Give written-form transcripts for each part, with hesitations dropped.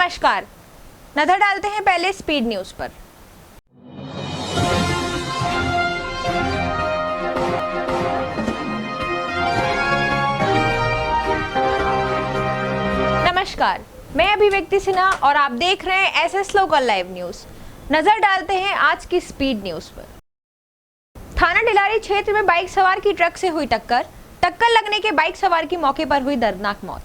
नमस्कार, नजर डालते हैं पहले स्पीड न्यूज पर। नमस्कार, मैं अभिव्यक्ति सिन्हा और आप देख रहे हैं एसएस लोकल लाइव न्यूज। नजर डालते हैं आज की स्पीड न्यूज पर। थाना डिलारी क्षेत्र में बाइक सवार की ट्रक से हुई टक्कर लगने के बाइक सवार की मौके पर हुई दर्दनाक मौत।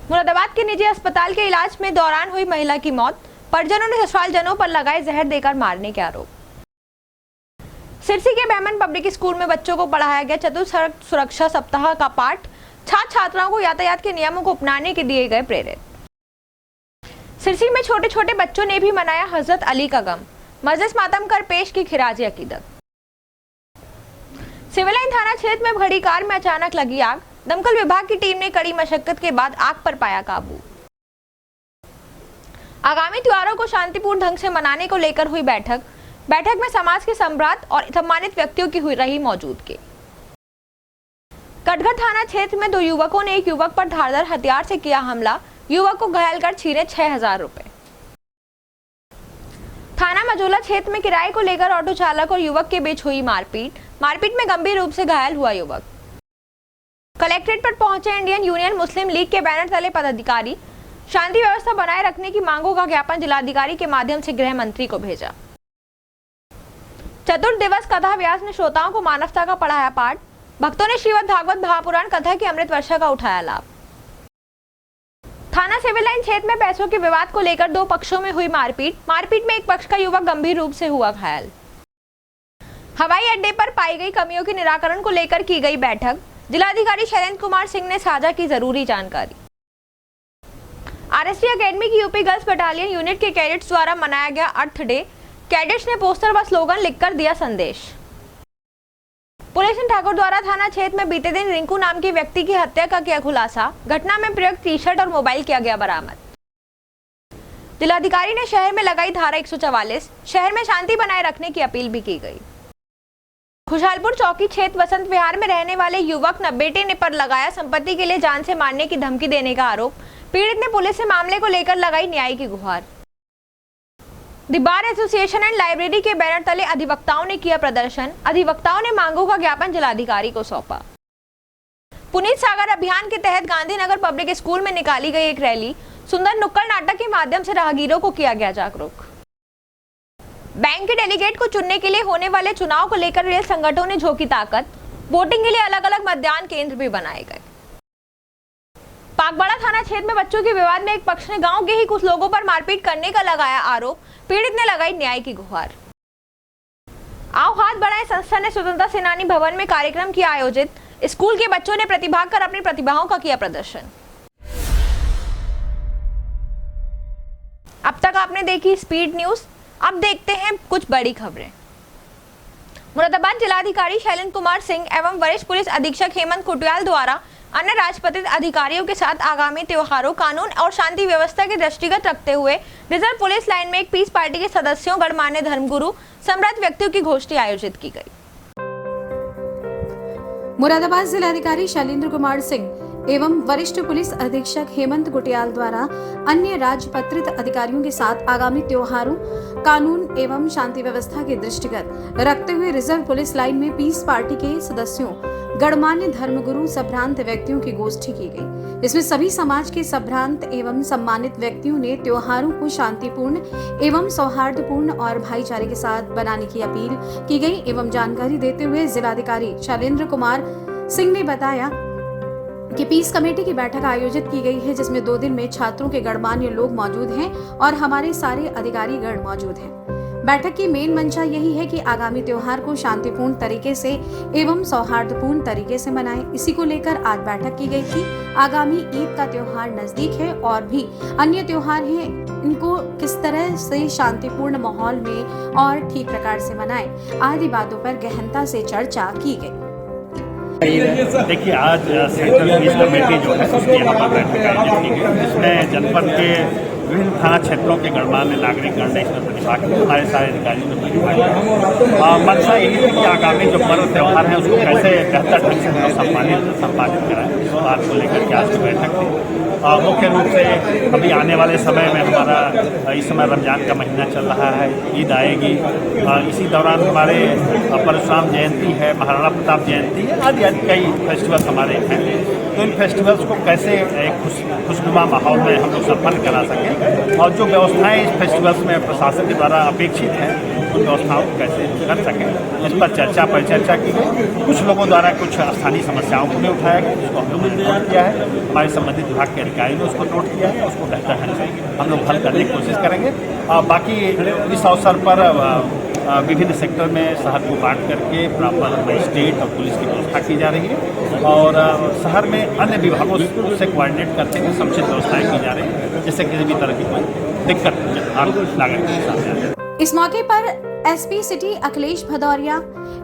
मुरादाबाद के निजी अस्पताल के इलाज में दौरान हुई महिला की मौत। परिजनों ने ससुरालजनों पर लगाए जहर देकर मारने के आरोप। सिरसी के बहमन पब्लिक स्कूल में बच्चों को पढ़ाया गया चतुर्थ सड़क सुरक्षा सप्ताह का पाठ। छात्र छात्राओं को यातायात के नियमों को अपनाने के दिए गए प्रेरित। सिरसी में छोटे छोटे बच्चों ने भी मनाया हजरत अली का गम। मजलिस मातम कर पेश की खिराजी अकीदत। सिविल लाइन थाना क्षेत्र में खड़ी कार में अचानक लगी आग। दमकल विभाग की टीम ने कड़ी मशक्कत के बाद आग पर पाया काबू। आगामी त्योहारों को शांतिपूर्ण ढंग से मनाने को लेकर हुई बैठक में समाज के सम्राट और सम्मानित व्यक्तियों की हुई रही मौजूदगी। कटघर थाना क्षेत्र में 2 युवकों ने एक युवक पर धारदार हथियार से किया हमला। युवक को घायल कर छीने 6000 रुपए। थाना मजोला क्षेत्र में किराए को लेकर ऑटो चालक और युवक के बीच हुई मारपीट में गंभीर रूप से घायल हुआ युवक। कलेक्ट्रेट पर पहुंचे इंडियन यूनियन मुस्लिम लीग के बैनर तले पदाधिकारी। शांति व्यवस्था बनाए रखने की मांगों का ज्ञापन जिलाधिकारी के माध्यम से गृह मंत्री को भेजा। चतुर्थ दिवस कथा व्यास ने श्रोताओं को मानवता का पढ़ाया पाठ। भक्तों ने श्रीमद् भागवत महापुराण कथा की अमृत वर्षा का उठाया लाभ। थाना सिविल लाइन क्षेत्र में पैसों के विवाद को लेकर 2 पक्षों में हुई मारपीट में एक पक्ष का युवक गंभीर रूप से हुआ घायल। हवाई अड्डे पर पाई गई कमियों के निराकरण को लेकर की गई बैठक। जिलाधिकारी शैलेंद्र कुमार सिंह ने साझा की जरूरी जानकारी। आरएसडी एकेडमी की यूपी गर्ल्स बटालियन यूनिट के कैडेट्स द्वारा मनाया गया अर्थ डे। कैडेट्स ने पोस्टर व स्लोगन लिखकर दिया संदेश। पुलिस ठाकुर द्वारा थाना क्षेत्र में बीते दिन रिंकू नाम के व्यक्ति की हत्या का किया खुलासा। घटना में प्रयुक्त टी-शर्ट और मोबाइल किया गया बरामद। जिलाधिकारी ने शहर में लगाई धारा 144। शहर में शांति बनाए रखने की अपील भी की गई। खुशहालपुर चौकी क्षेत्र वसंत विहार में रहने वाले युवक ने बेटे ने पर लगाया संपत्ति के लिए जान से मारने की धमकी देने का आरोप। पीड़ित ने पुलिस से मामले को लेकर लगाई न्याय की गुहार। The bar association and library के बैनर तले अधिवक्ताओं ने किया प्रदर्शन। अधिवक्ताओं ने मांगों का ज्ञापन जिलाधिकारी को सौंपा। पुनीत सागर अभियान के तहत गांधीनगर पब्लिक स्कूल में निकाली गई एक रैली। सुंदर नुक्कड़ नाटक के माध्यम से राहगीरों को किया गया जागरूक। बैंक के डेलीगेट को चुनने के लिए होने वाले चुनाव को लेकर रेल संगठनों ने झोंकी ताकत। वोटिंग के लिए अलग अलग मतदान केंद्र भी बनाए गए। पाकबाड़ा थाना क्षेत्र में बच्चों के विवाद में एक पक्ष ने गांव के ही कुछ लोगों पर मारपीट करने का लगाया आरोप। पीड़ित ने लगाई न्याय की गुहार। आओ हाथ बढ़ाएं संस्था ने स्वतंत्रता सेनानी भवन में कार्यक्रम किया आयोजित। स्कूल के बच्चों ने प्रतिभाग कर अपनी प्रतिभाओं का किया प्रदर्शन। अब तक आपने देखी स्पीड न्यूज। अब देखते हैं कुछ बड़ी खबरें। मुरादाबाद जिलाधिकारी शैलेंद्र कुमार सिंह एवं वरिष्ठ पुलिस अधीक्षक हेमंत कुटियाल द्वारा अन्य राजपत्रित अधिकारियों के साथ आगामी त्योहारों, कानून और शांति व्यवस्था के दृष्टिगत रखते हुए रिजर्व पुलिस लाइन में एक पीस पार्टी के सदस्यों, गणमान्य धर्मगुरु, सम्राट व्यक्तियों की गोष्ठी आयोजित की गई। मुरादाबाद जिलाधिकारी शैलेंद्र कुमार सिंह एवं वरिष्ठ पुलिस अधीक्षक हेमंत कुटियाल द्वारा अन्य राजपत्रित अधिकारियों के साथ आगामी त्योहारों, कानून एवं शांति व्यवस्था के दृष्टिगत रखते हुए रिजर्व पुलिस लाइन में पीस पार्टी के सदस्यों, गणमान्य धर्मगुरु, संभ्रांत व्यक्तियों की गोष्ठी की गई। इसमें सभी समाज के संभ्रांत एवं सम्मानित व्यक्तियों ने त्योहारों को शांतिपूर्ण एवं सौहार्दपूर्ण और भाईचारे के साथ बनाने की अपील की गई। एवं जानकारी देते हुए जिलाधिकारी शैलेंद्र कुमार सिंह ने बताया कि पीस कमेटी की बैठक आयोजित की गई है, जिसमें 2 दिन में छात्रों के गणमान्य लोग मौजूद हैं और हमारे सारे अधिकारी गण मौजूद हैं। बैठक की मेन मंशा यही है कि आगामी त्योहार को शांतिपूर्ण तरीके से एवं सौहार्दपूर्ण तरीके से मनाएं। इसी को लेकर आज बैठक की गई थी। आगामी ईद का त्योहार नजदीक है और भी अन्य त्योहार हैं, इनको किस तरह से शांतिपूर्ण माहौल में और ठीक प्रकार से मनाएं, आदि बातों पर गहनता से चर्चा की गई। देखिए, आज सेंट्रल पुलिस कमेटी जो है उसकी यहाँ पर बैठक आयोजित की गई, जिसमें जनपद के विभिन्न थाना क्षेत्रों के गणमान्य नागरिक गण ने इसमें प्रतिभाग किया। हमारे सारे अधिकारियों ने प्रतिभाग किया। मंशा यही थी कि आगामी जो पर्व त्यौहार है उसको कैसे बेहतर ढंग से हम सम्मानित कराएं। इस बात को लेकर के आज की बैठक थी। मुख्य रूप से अभी आने वाले समय में हमारा इस समय रमजान का महीना चल रहा है, ईद आएगी, इसी दौरान हमारे परशुराम जयंती है, महाराणा प्रताप जयंती है, आदि कई फेस्टिवल्स हमारे हैं। तो इन फेस्टिवल्स को कैसे एक खुशनुमा माहौल में हम लोग संपन्न करा सकें और जो व्यवस्थाएं इस फेस्टिवल्स में प्रशासन के द्वारा अपेक्षित हैं उन व्यवस्थाओं को कैसे कर सकें, इस पर चर्चा परिचर्चा की गई। कुछ लोगों द्वारा कुछ स्थानीय समस्याओं को भी उठाया गया, जिसको हम लोगों ने नोट किया है, हमारे संबंधित विभाग के अधिकारी ने उसको नोट किया है, उसको बेहतर ढंग से हम लोग हल करने की कोशिश करेंगे। बाकी इस अवसर पर विभिन्न सेक्टर में शहर को बांट करके प्रॉपर मजिस्ट्रेट और पुलिस की व्यवस्था की जा रही है और शहर में अन्य विभागों से कोऑर्डिनेट करते हुए समुचित व्यवस्थाएं की जा रही है, जिससे किसी भी तरह की कोई दिक्कत नागरिक के सामने आ जाए। इस मौके पर SP city Akhilesh Bhadauria,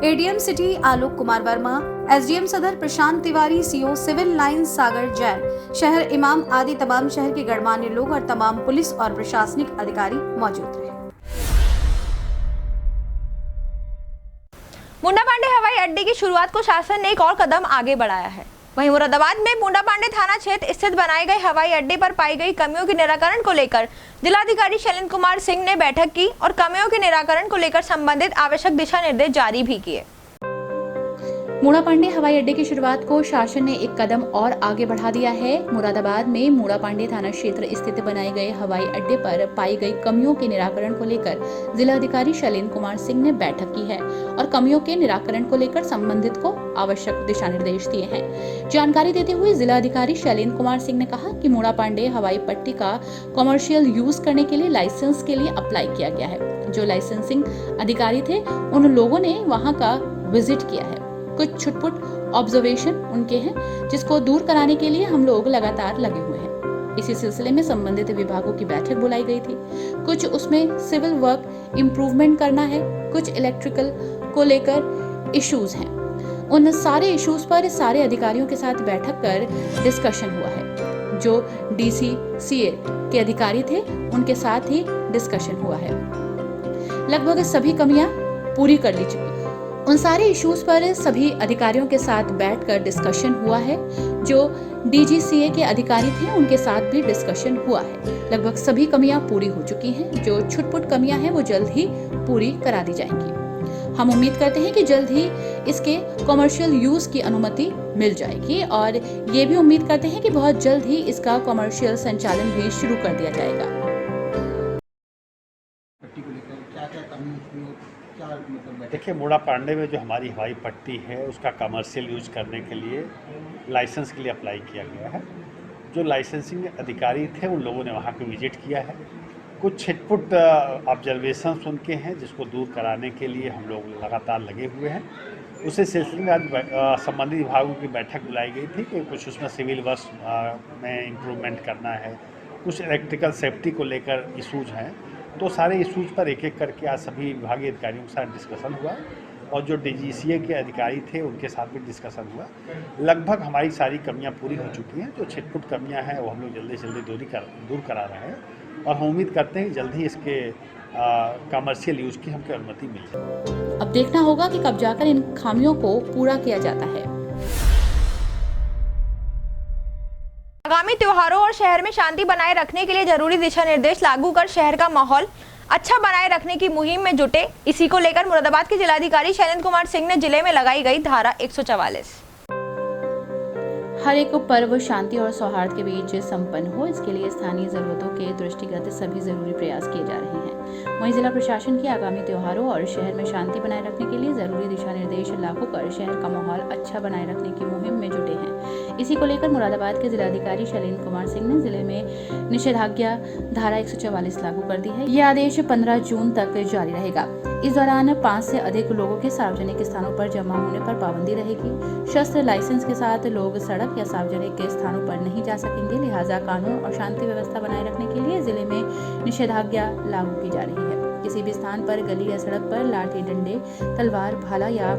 ADM city Alok Kumar Verma, SDM Sadar Prashant Tiwari, CO civil lines Sagar Jain, शहर इमाम आदि तमाम शहर के गणमान्य लोग और तमाम पुलिस और प्रशासनिक अधिकारी मौजूद रहे। मुंडा पांडे हवाई अड्डे की शुरुआत को शासन ने एक और कदम आगे बढ़ाया है। वहीं मुरादाबाद में मुंडा पांडे थाना क्षेत्र स्थित बनाए गए हवाई अड्डे पर पाई गई कमियों के निराकरण को लेकर जिलाधिकारी शैलेंद्र कुमार सिंह ने बैठक की और कमियों के निराकरण को लेकर संबंधित आवश्यक दिशा निर्देश जारी भी किए। मुंडा पांडे हवाई अड्डे की शुरुआत को शासन ने एक कदम और आगे बढ़ा दिया है। मुरादाबाद में मुंडा पांडे थाना क्षेत्र स्थित बनाए गए हवाई अड्डे पर पाई गई कमियों के निराकरण को लेकर जिलाधिकारी शैलेंद्र कुमार सिंह ने बैठक की है और कमियों के निराकरण को लेकर संबंधित को आवश्यक दिशा निर्देश दिए हैं। जानकारी देते हुए जिलाधिकारी शैलेंद्र कुमार सिंह ने कहा कि मुंडा पांडे हवाई पट्टी का कॉमर्शियल यूज करने के लिए लाइसेंस के लिए अप्लाई किया गया है। जो लाइसेंसिंग अधिकारी थे उन लोगों ने वहां का विजिट किया है। कुछ छुटपुट ऑब्जर्वेशन उनके हैं, जिसको दूर कराने के लिए हम लोग लगातार लगे हुए हैं। इसी सिलसिले में संबंधित विभागों की बैठक बुलाई गई थी। कुछ उसमें सिविल वर्क इम्प्रूवमेंट करना है, कुछ इलेक्ट्रिकल को लेकर इश्यूज हैं। उन सारे इश्यूज पर सारे अधिकारियों के साथ बैठक कर डिस्कशन हुआ है। जो DCCA के अधिकारी थे उनके साथ ही डिस्कशन हुआ है। लगभग सभी कमियां पूरी कर ली चुकी। उन सारे इश्यूज पर सभी अधिकारियों के साथ बैठकर डिस्कशन हुआ है। जो DGCA के अधिकारी थे उनके साथ भी डिस्कशन हुआ है। लगभग सभी कमियां पूरी हो चुकी हैं। जो छुटपुट कमियां हैं वो जल्द ही पूरी करा दी जाएंगी। हम उम्मीद करते हैं कि जल्द ही इसके कॉमर्शियल यूज की अनुमति मिल जाएगी और ये भी उम्मीद करते हैं कि बहुत जल्द ही इसका कॉमर्शियल संचालन भी शुरू कर दिया जाएगा। देखिए, मुंडा पांडे में जो हमारी हवाई पट्टी है उसका कमर्शियल यूज करने के लिए लाइसेंस के लिए अप्लाई किया गया है। जो लाइसेंसिंग अधिकारी थे उन लोगों ने वहाँ पे विजिट किया है। कुछ छिटपुट ऑब्जर्वेशंस उनके हैं जिसको दूर कराने के लिए हम लोग लगातार लगे हुए हैं। उसी सिलसिले में आज संबंधित विभागों की बैठक बुलाई गई थी कि कुछ उसमें सिविल वर्क में इम्प्रूवमेंट करना है, कुछ इलेक्ट्रिकल सेफ्टी को लेकर इशूज़ हैं। तो सारे इशूज़ पर एक एक करके आज सभी विभागीय अधिकारियों के साथ डिस्कशन हुआ और जो DGCA के अधिकारी थे उनके साथ भी डिस्कशन हुआ। लगभग हमारी सारी कमियां पूरी हो चुकी हैं। जो छिटपुट कमियां हैं वो हम लोग जल्दी से जल्दी दूर करा रहे हैं और हम उम्मीद करते हैं जल्द ही इसके कमर्शियल यूज की हमको अनुमति मिल जाए। अब देखना होगा कि कब जाकर इन खामियों को पूरा किया जाता है। आगामी त्योहारों और शहर में शांति बनाए रखने के लिए जरूरी दिशा निर्देश लागू कर शहर का माहौल अच्छा बनाए रखने की मुहिम में जुटे। इसी को लेकर मुरादाबाद के जिलाधिकारी शैलेंद्र कुमार सिंह ने जिले में लगाई गई धारा 144। हर एक पर्व शांति और सौहार्द के बीच संपन्न हो, इसके लिए स्थानीय जरूरतों के दृष्टिगत सभी जरूरी प्रयास किए जा रहे हैं। वहीं जिला प्रशासन की आगामी त्योहारों और शहर में शांति बनाए रखने के लिए जरूरी दिशा निर्देश लागू कर शहर का माहौल अच्छा बनाए रखने की मुहिम में जुटे हैं। इसी को लेकर मुरादाबाद के जिलाधिकारी शैलेंद्र कुमार सिंह ने जिले में निषेधाज्ञा धारा 144 लागू कर दी है। यह आदेश 15 जून तक जारी रहेगा। इस दौरान 5 से अधिक लोगों के सार्वजनिक स्थानों पर जमा होने पर पाबंदी रहेगी। शस्त्र लाइसेंस के साथ लोग सड़क या सार्वजनिक स्थानों पर नहीं जा सकेंगे। लिहाजा कानून और शांति व्यवस्था बनाए रखने के लिए जिले में निषेधाज्ञा लागू की जा रही है। किसी भी स्थान पर, गली या सड़क पर लाठी, डंडे, तलवार, भाला या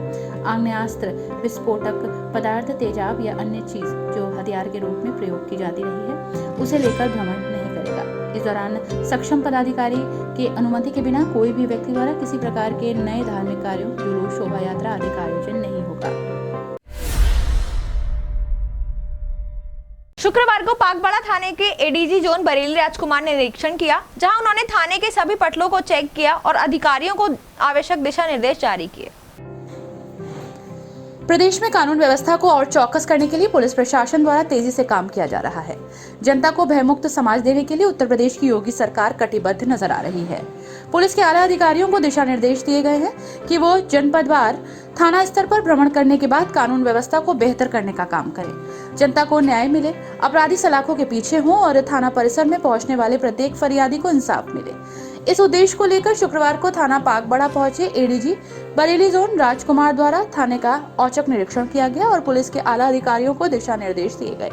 आग्नेयास्त्र, विस्फोटक पदार्थ, तेजाब या अन्य चीज जो हथियार के रूप में प्रयोग की जाती रही है उसे लेकर भ्रमण नहीं करेगा। इस दौरान सक्षम पदाधिकारी के अनुमति के बिना कोई भी व्यक्ति द्वारा किसी प्रकार के नए धार्मिक कार्यों, जुलूस, शोभा यात्रा आदि का आयोजन नहीं होगा। शुक्रवार को पागबाड़ा थाने के एडीजी जोन बरेली राजकुमार ने निरीक्षण किया, जहां उन्होंने थाने के सभी पटलों को चेक किया और अधिकारियों को आवश्यक दिशा निर्देश जारी किए। प्रदेश में कानून व्यवस्था को और चौकस करने के लिए पुलिस प्रशासन द्वारा तेजी से काम किया जा रहा है। जनता को भयमुक्त समाज देने के लिए उत्तर प्रदेश की योगी सरकार कटिबद्ध नजर आ रही है। पुलिस के आला अधिकारियों को दिशा निर्देश दिए गए हैं कि वो जनपदवार थाना स्तर पर भ्रमण करने के बाद कानून व्यवस्था को बेहतर करने का काम करें, जनता को न्याय मिले, अपराधी सलाखों के पीछे हों और थाना परिसर में पहुंचने वाले प्रत्येक फरियादी को इंसाफ मिले। इस उद्देश्य को लेकर शुक्रवार को थाना पागबाड़ा पहुंचे एडीजी बरेली जोन राजकुमार द्वारा थाने का औचक निरीक्षण किया गया और पुलिस के आला अधिकारियों को दिशा निर्देश दिए गए।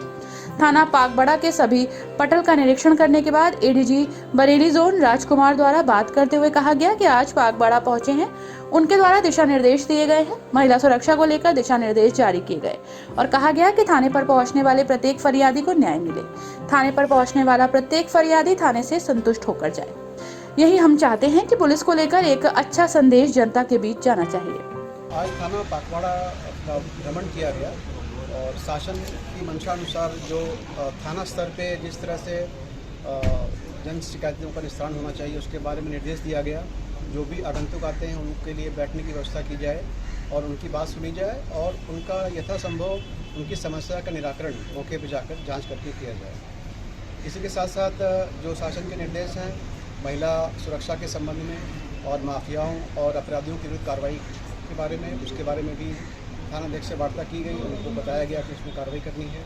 थाना पागबाड़ा के सभी पटल का निरीक्षण करने के बाद एडीजी बरेली जोन राजकुमार द्वारा बात करते हुए कहा गया कि आज पागबाड़ा पहुंचे हैं, उनके द्वारा दिशा निर्देश दिए गए हैं। महिला सुरक्षा को लेकर दिशा निर्देश जारी किए गए और कहा गया कि थाने पर पहुंचने वाले प्रत्येक फरियादी को न्याय मिले। थाने पर पहुंचने वाला प्रत्येक फरियादी थाने से संतुष्ट होकर जाए। यही हम चाहते हैं कि पुलिस को लेकर एक अच्छा संदेश जनता के बीच जाना चाहिए। आज थाना पागबाड़ा का भ्रमण किया गया और शासन की मंशा अनुसार जो थाना स्तर पे जिस तरह से जन शिकायतों का निस्तारण होना चाहिए उसके बारे में निर्देश दिया गया। जो भी आगंतुक आते हैं उनके लिए बैठने की व्यवस्था की जाए और उनकी बात सुनी जाए और उनका यथासंभव उनकी समस्या का निराकरण मौके पर जाकर जांच करके किया जाए। इसी के साथ साथ जो शासन के निर्देश हैं महिला सुरक्षा के संबंध में और माफियाओं और अपराधियों के विरुद्ध कार्रवाई के बारे में, उसके बारे में भी थानाध्यक्ष से वार्ता की गई। उनको बताया गया कि उसमें कार्रवाई करनी है।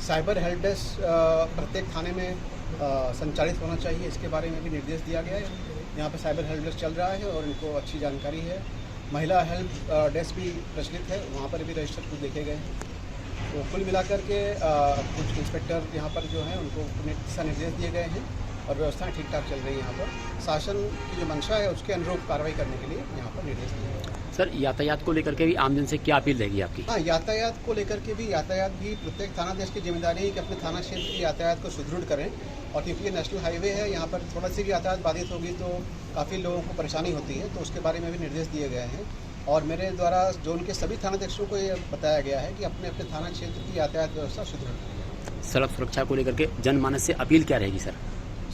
साइबर हेल्प डेस्क प्रत्येक थाने में संचालित होना चाहिए, इसके बारे में भी निर्देश दिया गया है। यहाँ पर साइबर हेल्प डेस्क चल रहा है और इनको अच्छी जानकारी है। महिला हेल्प डेस्क भी प्रचलित है, वहाँ पर भी रजिस्टर कुछ देखे गए हैं। तो कुल मिलाकर के कुछ इंस्पेक्टर यहाँ पर जो हैं उनको दिशा निर्देश दिए गए हैं और व्यवस्थाएं ठीक ठाक चल रही है। यहाँ पर शासन की जो मंशा है उसके अनुरूप कार्रवाई करने के लिए यहाँ पर निर्देश दिए गए। सर, यातायात को लेकर के भी आमजन से क्या अपील रहेगी आपकी? हाँ, यातायात को लेकर के भी यातायात भी प्रत्येक थानाध्यक्ष की जिम्मेदारी है कि अपने थाना क्षेत्र के यातायात को सुदृढ़ करें। और क्योंकि ये नेशनल हाईवे है, यहाँ पर थोड़ा सी भी यातायात बाधित होगी तो काफ़ी लोगों को परेशानी होती है, तो उसके बारे में भी निर्देश दिए गए हैं। और मेरे द्वारा जोन के सभी थानाध्यक्षों को ये बताया गया है कि अपने अपने थाना क्षेत्र की यातायात व्यवस्था सुदृढ़ करें। सड़क सुरक्षा को लेकर के जनमानस से अपील क्या रहेगी सर?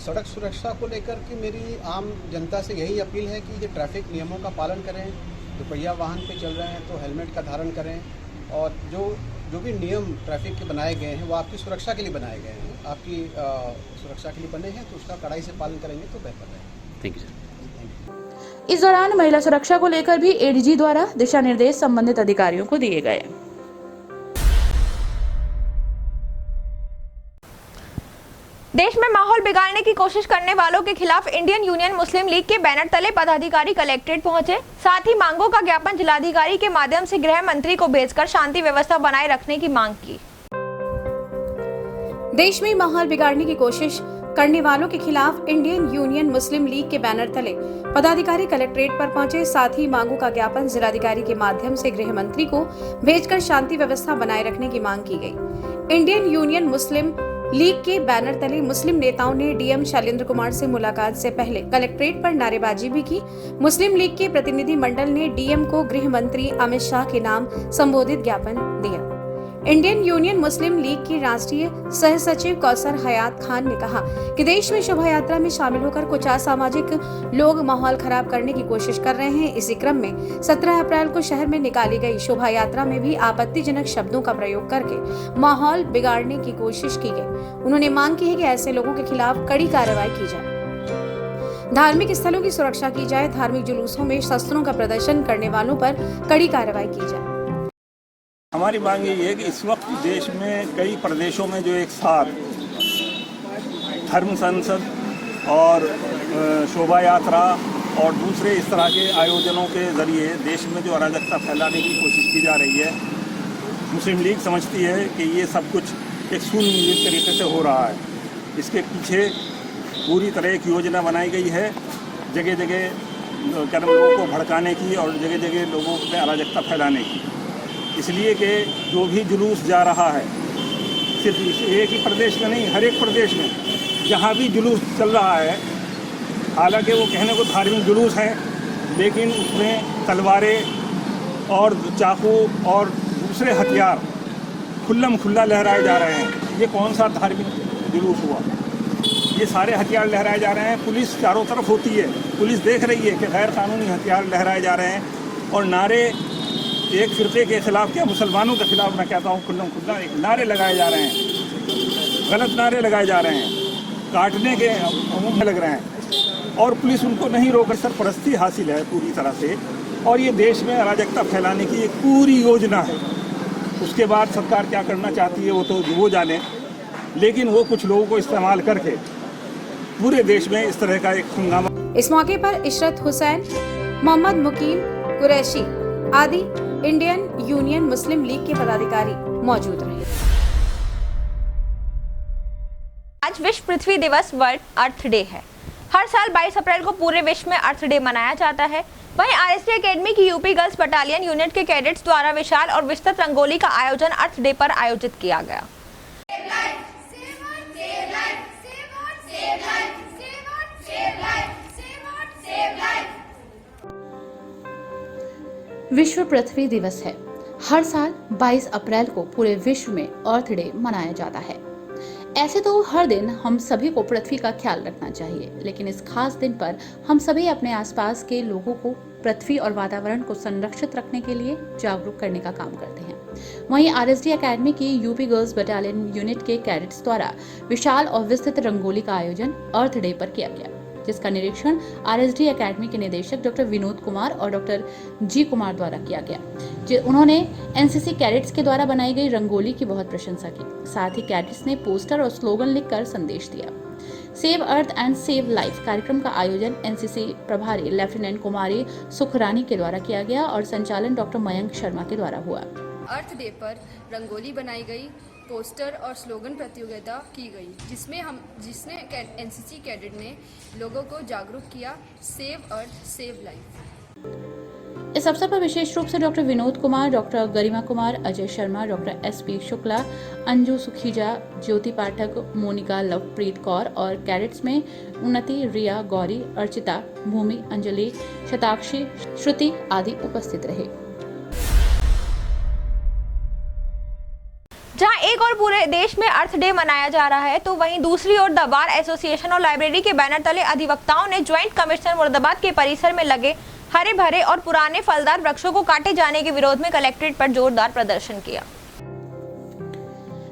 सड़क सुरक्षा को लेकर के मेरी आम जनता से यही अपील है कि ये ट्रैफिक नियमों का पालन करें। दोपहिया वाहन पे चल रहे हैं तो हेलमेट का धारण करें और जो भी नियम ट्रैफिक के बनाए गए हैं वो आपकी सुरक्षा के लिए बनाए गए हैं, आपकी सुरक्षा के लिए बने हैं, तो उसका कड़ाई से पालन करेंगे तो बेहतर है। Thank you sir. इस दौरान महिला सुरक्षा को लेकर भी एडीजी द्वारा दिशा निर्देश संबंधित अधिकारियों को दिए गए। देश में माहौल बिगाड़ने की कोशिश करने वालों के खिलाफ इंडियन यूनियन मुस्लिम लीग के बैनर तले पदाधिकारी कलेक्ट्रेट पहुंचे। साथ ही मांगों का ज्ञापन जिलाधिकारी के माध्यम से गृह मंत्री को भेजकर शांति व्यवस्था बनाए रखने की मांग की। देश में माहौल बिगाड़ने की कोशिश करने वालों के खिलाफ इंडियन यूनियन मुस्लिम लीग के बैनर तले पदाधिकारी कलेक्ट्रेट पर पहुंचे। साथ ही मांगों का ज्ञापन जिलाधिकारी के माध्यम से गृह मंत्री को भेजकर शांति व्यवस्था बनाए रखने की मांग की गई। इंडियन यूनियन मुस्लिम लीग के बैनर तले मुस्लिम नेताओं ने डीएम शैलेंद्र कुमार से मुलाकात से पहले कलेक्ट्रेट पर नारेबाजी भी की। मुस्लिम लीग के प्रतिनिधि मंडल ने डीएम को गृह मंत्री अमित शाह के नाम संबोधित ज्ञापन दिया। इंडियन यूनियन मुस्लिम लीग की राष्ट्रीय सह सचिव कौसर हयात खान ने कहा कि देश में शोभा यात्रा में शामिल होकर कुछ असामाजिक लोग माहौल खराब करने की कोशिश कर रहे हैं। इसी क्रम में 17 अप्रैल को शहर में निकाली गई शोभा यात्रा में भी आपत्तिजनक शब्दों का प्रयोग करके माहौल बिगाड़ने की कोशिश की गई। उन्होंने मांग की है कि ऐसे लोगों के खिलाफ कड़ी कार्रवाई की जाए, धार्मिक स्थलों की सुरक्षा की जाए, धार्मिक जुलूसों में शस्त्रों का प्रदर्शन करने वालों पर कड़ी कार्रवाई की जाए। हमारी मांग यही है कि इस वक्त देश में कई प्रदेशों में जो एक साथ धर्म संसद और शोभा यात्रा और दूसरे इस तरह के आयोजनों के ज़रिए देश में जो अराजकता फैलाने की कोशिश की जा रही है, मुस्लिम लीग समझती है कि ये सब कुछ एक सुनियोजित तरीके से हो रहा है। इसके पीछे पूरी तरह एक योजना बनाई गई है, जगह जगह लोगों को भड़काने की और जगह जगह लोगों में अराजकता फैलाने की। इसलिए कि जो भी जुलूस जा रहा है, सिर्फ एक ही प्रदेश में नहीं, हर एक प्रदेश में जहाँ भी जुलूस चल रहा है, हालांकि वो कहने को धार्मिक जुलूस है, लेकिन उसमें तलवारें और चाकू और दूसरे हथियार खुल्लम खुल्ला लहराए जा रहे हैं। ये कौन सा धार्मिक जुलूस हुआ? ये सारे हथियार लहराए जा रहे हैं, पुलिस चारों तरफ होती है, पुलिस देख रही है कि गैर कानूनी हथियार लहराए जा रहे हैं और नारे एक फिरके के खिलाफ, क्या मुसलमानों के खिलाफ मैं कहता हूँ खुल्ला एक नारे लगाए जा रहे हैं, गलत नारे लगाए जा रहे हैं, काटने के अमूम में लग रहे हैं और पुलिस उनको नहीं रोक, सरपरस्ती हासिल है पूरी तरह से और ये देश में अराजकता फैलाने की एक पूरी योजना है। उसके बाद सरकार क्या करना चाहती है वो तो वो जाने, लेकिन वो कुछ लोगों को इस्तेमाल करके पूरे देश में इस तरह का एक हंगामा। इस मौके पर इशरत हुसैन, मोहम्मद मुकीम कुरैशी आदि इंडियन यूनियन मुस्लिम लीग के पदाधिकारी मौजूद रहे। आज विश्व पृथ्वी दिवस वर्ल्ड अर्थ डे है। हर साल 22 अप्रैल को पूरे विश्व में अर्थ डे मनाया जाता है। वहीं आरएसडी एकेडमी की यूपी गर्ल्स बटालियन यूनिट के कैडेट्स द्वारा विशाल और विस्तृत रंगोली का आयोजन अर्थ डे पर आयोजित किया गया। विश्व पृथ्वी दिवस है। हर साल 22 अप्रैल को पूरे विश्व में अर्थ डे मनाया जाता है। ऐसे तो हर दिन हम सभी को पृथ्वी का ख्याल रखना चाहिए, लेकिन इस खास दिन पर हम सभी अपने आसपास के लोगों को पृथ्वी और वातावरण को संरक्षित रखने के लिए जागरूक करने का काम करते हैं। वहीं आरएसडी एकेडमी की यूपी गर्ल्स बटालियन यूनिट के कैडेट्स द्वारा विशाल और विस्तृत रंगोली का आयोजन अर्थ डे पर किया गया, जिसका निरीक्षण आरएसडी एकेडमी के निदेशक डॉक्टर विनोद कुमार और डॉक्टर जी कुमार द्वारा किया गया। उन्होंने एनसीसी कैडेट्स के द्वारा बनाई गई रंगोली की बहुत प्रशंसा की। साथ ही कैडेट्स ने पोस्टर और स्लोगन लिखकर संदेश दिया। Save earth and save life कार्यक्रम का आयोजन एनसीसी प्रभारी लेफ्टिनेंट कुमारी सुखरानी के द्वारा किया गया और संचालन डॉक्टर मयंक शर्मा के द्वारा हुआ। अर्थ डे पर रंगोली बनाई गई, पोस्टर और स्लोगन प्रतियोगिता की गई, जिसने एनसीसी कैडेट ने लोगों को जागरूक किया। Save earth save life. इस अवसर पर विशेष रूप से डॉक्टर विनोद कुमार, डॉक्टर गरिमा कुमार, अजय शर्मा, डॉक्टर एसपी शुक्ला, अंजू सुखीजा, ज्योति पाठक, मोनिका लवप्रीत कौर और कैडेट्स में उन्नति, रिया, गौरी, अर्चिता, भूमि, अंजलि, शताक्षी, श्रुति आदि उपस्थित रहे। जहां एक और पूरे देश में अर्थ डे मनाया जा रहा है, तो वहीं दूसरी ओर द बार एसोसिएशन और लाइब्रेरी के बैनर तले अधिवक्ताओं ने ज्वाइंट कमिश्नर मुरादाबाद के परिसर में लगे हरे भरे और पुराने फलदार वृक्षों को काटे जाने के विरोध में कलेक्ट्रेट पर जोरदार प्रदर्शन किया।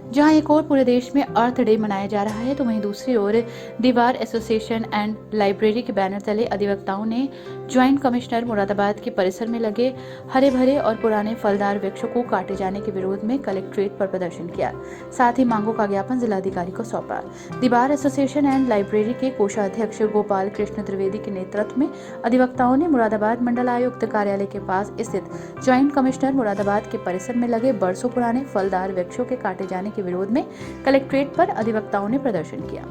जहां एक और पूरे देश में अर्थ डे मनाया जा रहा है, तो वहीं दूसरी ओर the bar association and library के बैनर तले अधिवक्ताओं ने ज्वाइंट कमिश्नर मुरादाबाद के परिसर में लगे हरे भरे और पुराने फलदार वृक्षों को काटे जाने के विरोध में कलेक्ट्रेट पर प्रदर्शन किया। साथ ही मांगों का ज्ञापन जिलाधिकारी को सौंपा। The bar association and library के कोषाध्यक्ष गोपाल कृष्ण त्रिवेदी के नेतृत्व में अधिवक्ताओं ने मुरादाबाद मंडल आयुक्त कार्यालय के पास स्थित ज्वाइंट कमिश्नर मुरादाबाद के परिसर में लगे बरसों पुराने फलदार वृक्षों के काटे जाने के विरोध में कलेक्ट्रेट पर अधिवक्ताओं ने प्रदर्शन किया।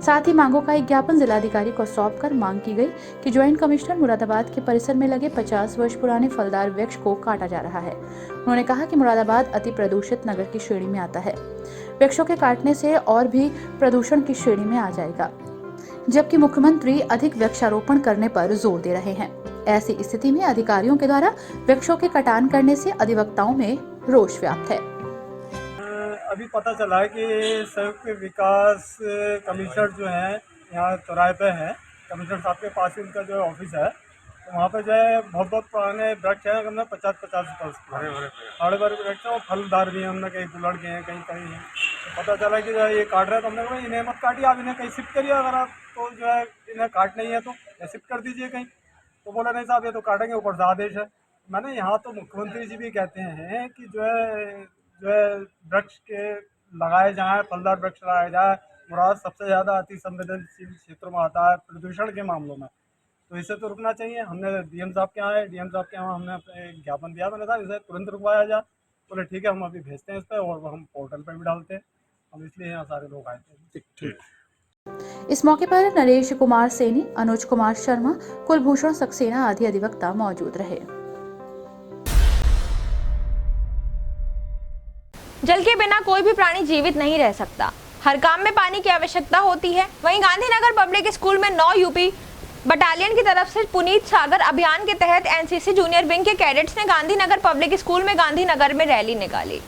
साथ ही मांगों का एक ज्ञापन जिलाधिकारी को सौंपकर मांग की गई कि ज्वाइंट कमिश्नर मुरादाबाद के परिसर में लगे 50 वर्ष पुराने फलदार वृक्ष को काटा जा रहा है। उन्होंने कहा कि मुरादाबाद अति प्रदूषित नगर की श्रेणी में आता है। वृक्षों के काटने से और भी प्रदूषण की श्रेणी में आ जाएगा, जबकि मुख्यमंत्री अधिक वृक्षारोपण करने पर जोर दे रहे हैं। ऐसी स्थिति में अधिकारियों के द्वारा वृक्षों के कटान करने से अधिवक्ताओं में रोष व्याप्त है। अभी पता चला है कि संयुक्त विकास कमिश्नर जो है यहाँ चौराहे पे है, कमिश्नर साहब के पास ही उनका जो ऑफिस है, तो वहाँ पे जो है बहुत पुराने वृक्ष हैं, हमने 50-50 वर्ष हरे भरे वृक्ष हैं और फलदार भी हैं। हमने कहीं बुलड़ गए हैं, कहीं तो पता चला कि जो है ये काट रहे हैं, तो हमने कहा इन्हें मत काटिए, आप इन्हें कहीं शिफ्ट करिए, अगर आप तो जो है इन्हें काट नहीं है तो शिफ्ट कर दीजिए कहीं। तो बोला नहीं साहब ये तो काटेंगे, ऊपर से आदेश है। मैंने यहाँ तो मुख्यमंत्री जी भी कहते हैं कि जो है वृक्ष के लगाए जाएँ, फलदार वृक्ष लगाए जाए। मुराद सबसे ज़्यादा अति संवेदनशील क्षेत्रों में आता है प्रदूषण के मामलों में, तो इसे तो रुकना चाहिए। हमने डीएम साहब के यहाँ डीएम साहब के यहाँ हमने ज्ञापन दिया, मैंने कहा इसे तुरंत रुकवाया जाए। बोले ठीक है, हम अभी भेजते हैं इस पर और हम पोर्टल पर भी डालते हैं। हम इसलिए यहाँ सारे लोग आए थे। ठीक। इस मौके पर नरेश कुमार सैनी, अनुज कुमार शर्मा, कुलभूषण सक्सेना आदि अधिवक्ता मौजूद रहे। जल के बिना कोई भी प्राणी जीवित नहीं रह सकता। हर काम में पानी की आवश्यकता होती है। वहीं गांधीनगर पब्लिक स्कूल में 9 यूपी बटालियन की तरफ से पुनीत सागर अभियान के तहत एनसीसी जूनियर विंग के कैडेट्स ने गांधीनगर पब्लिक स्कूल में गांधीनगर में रैली निकाली।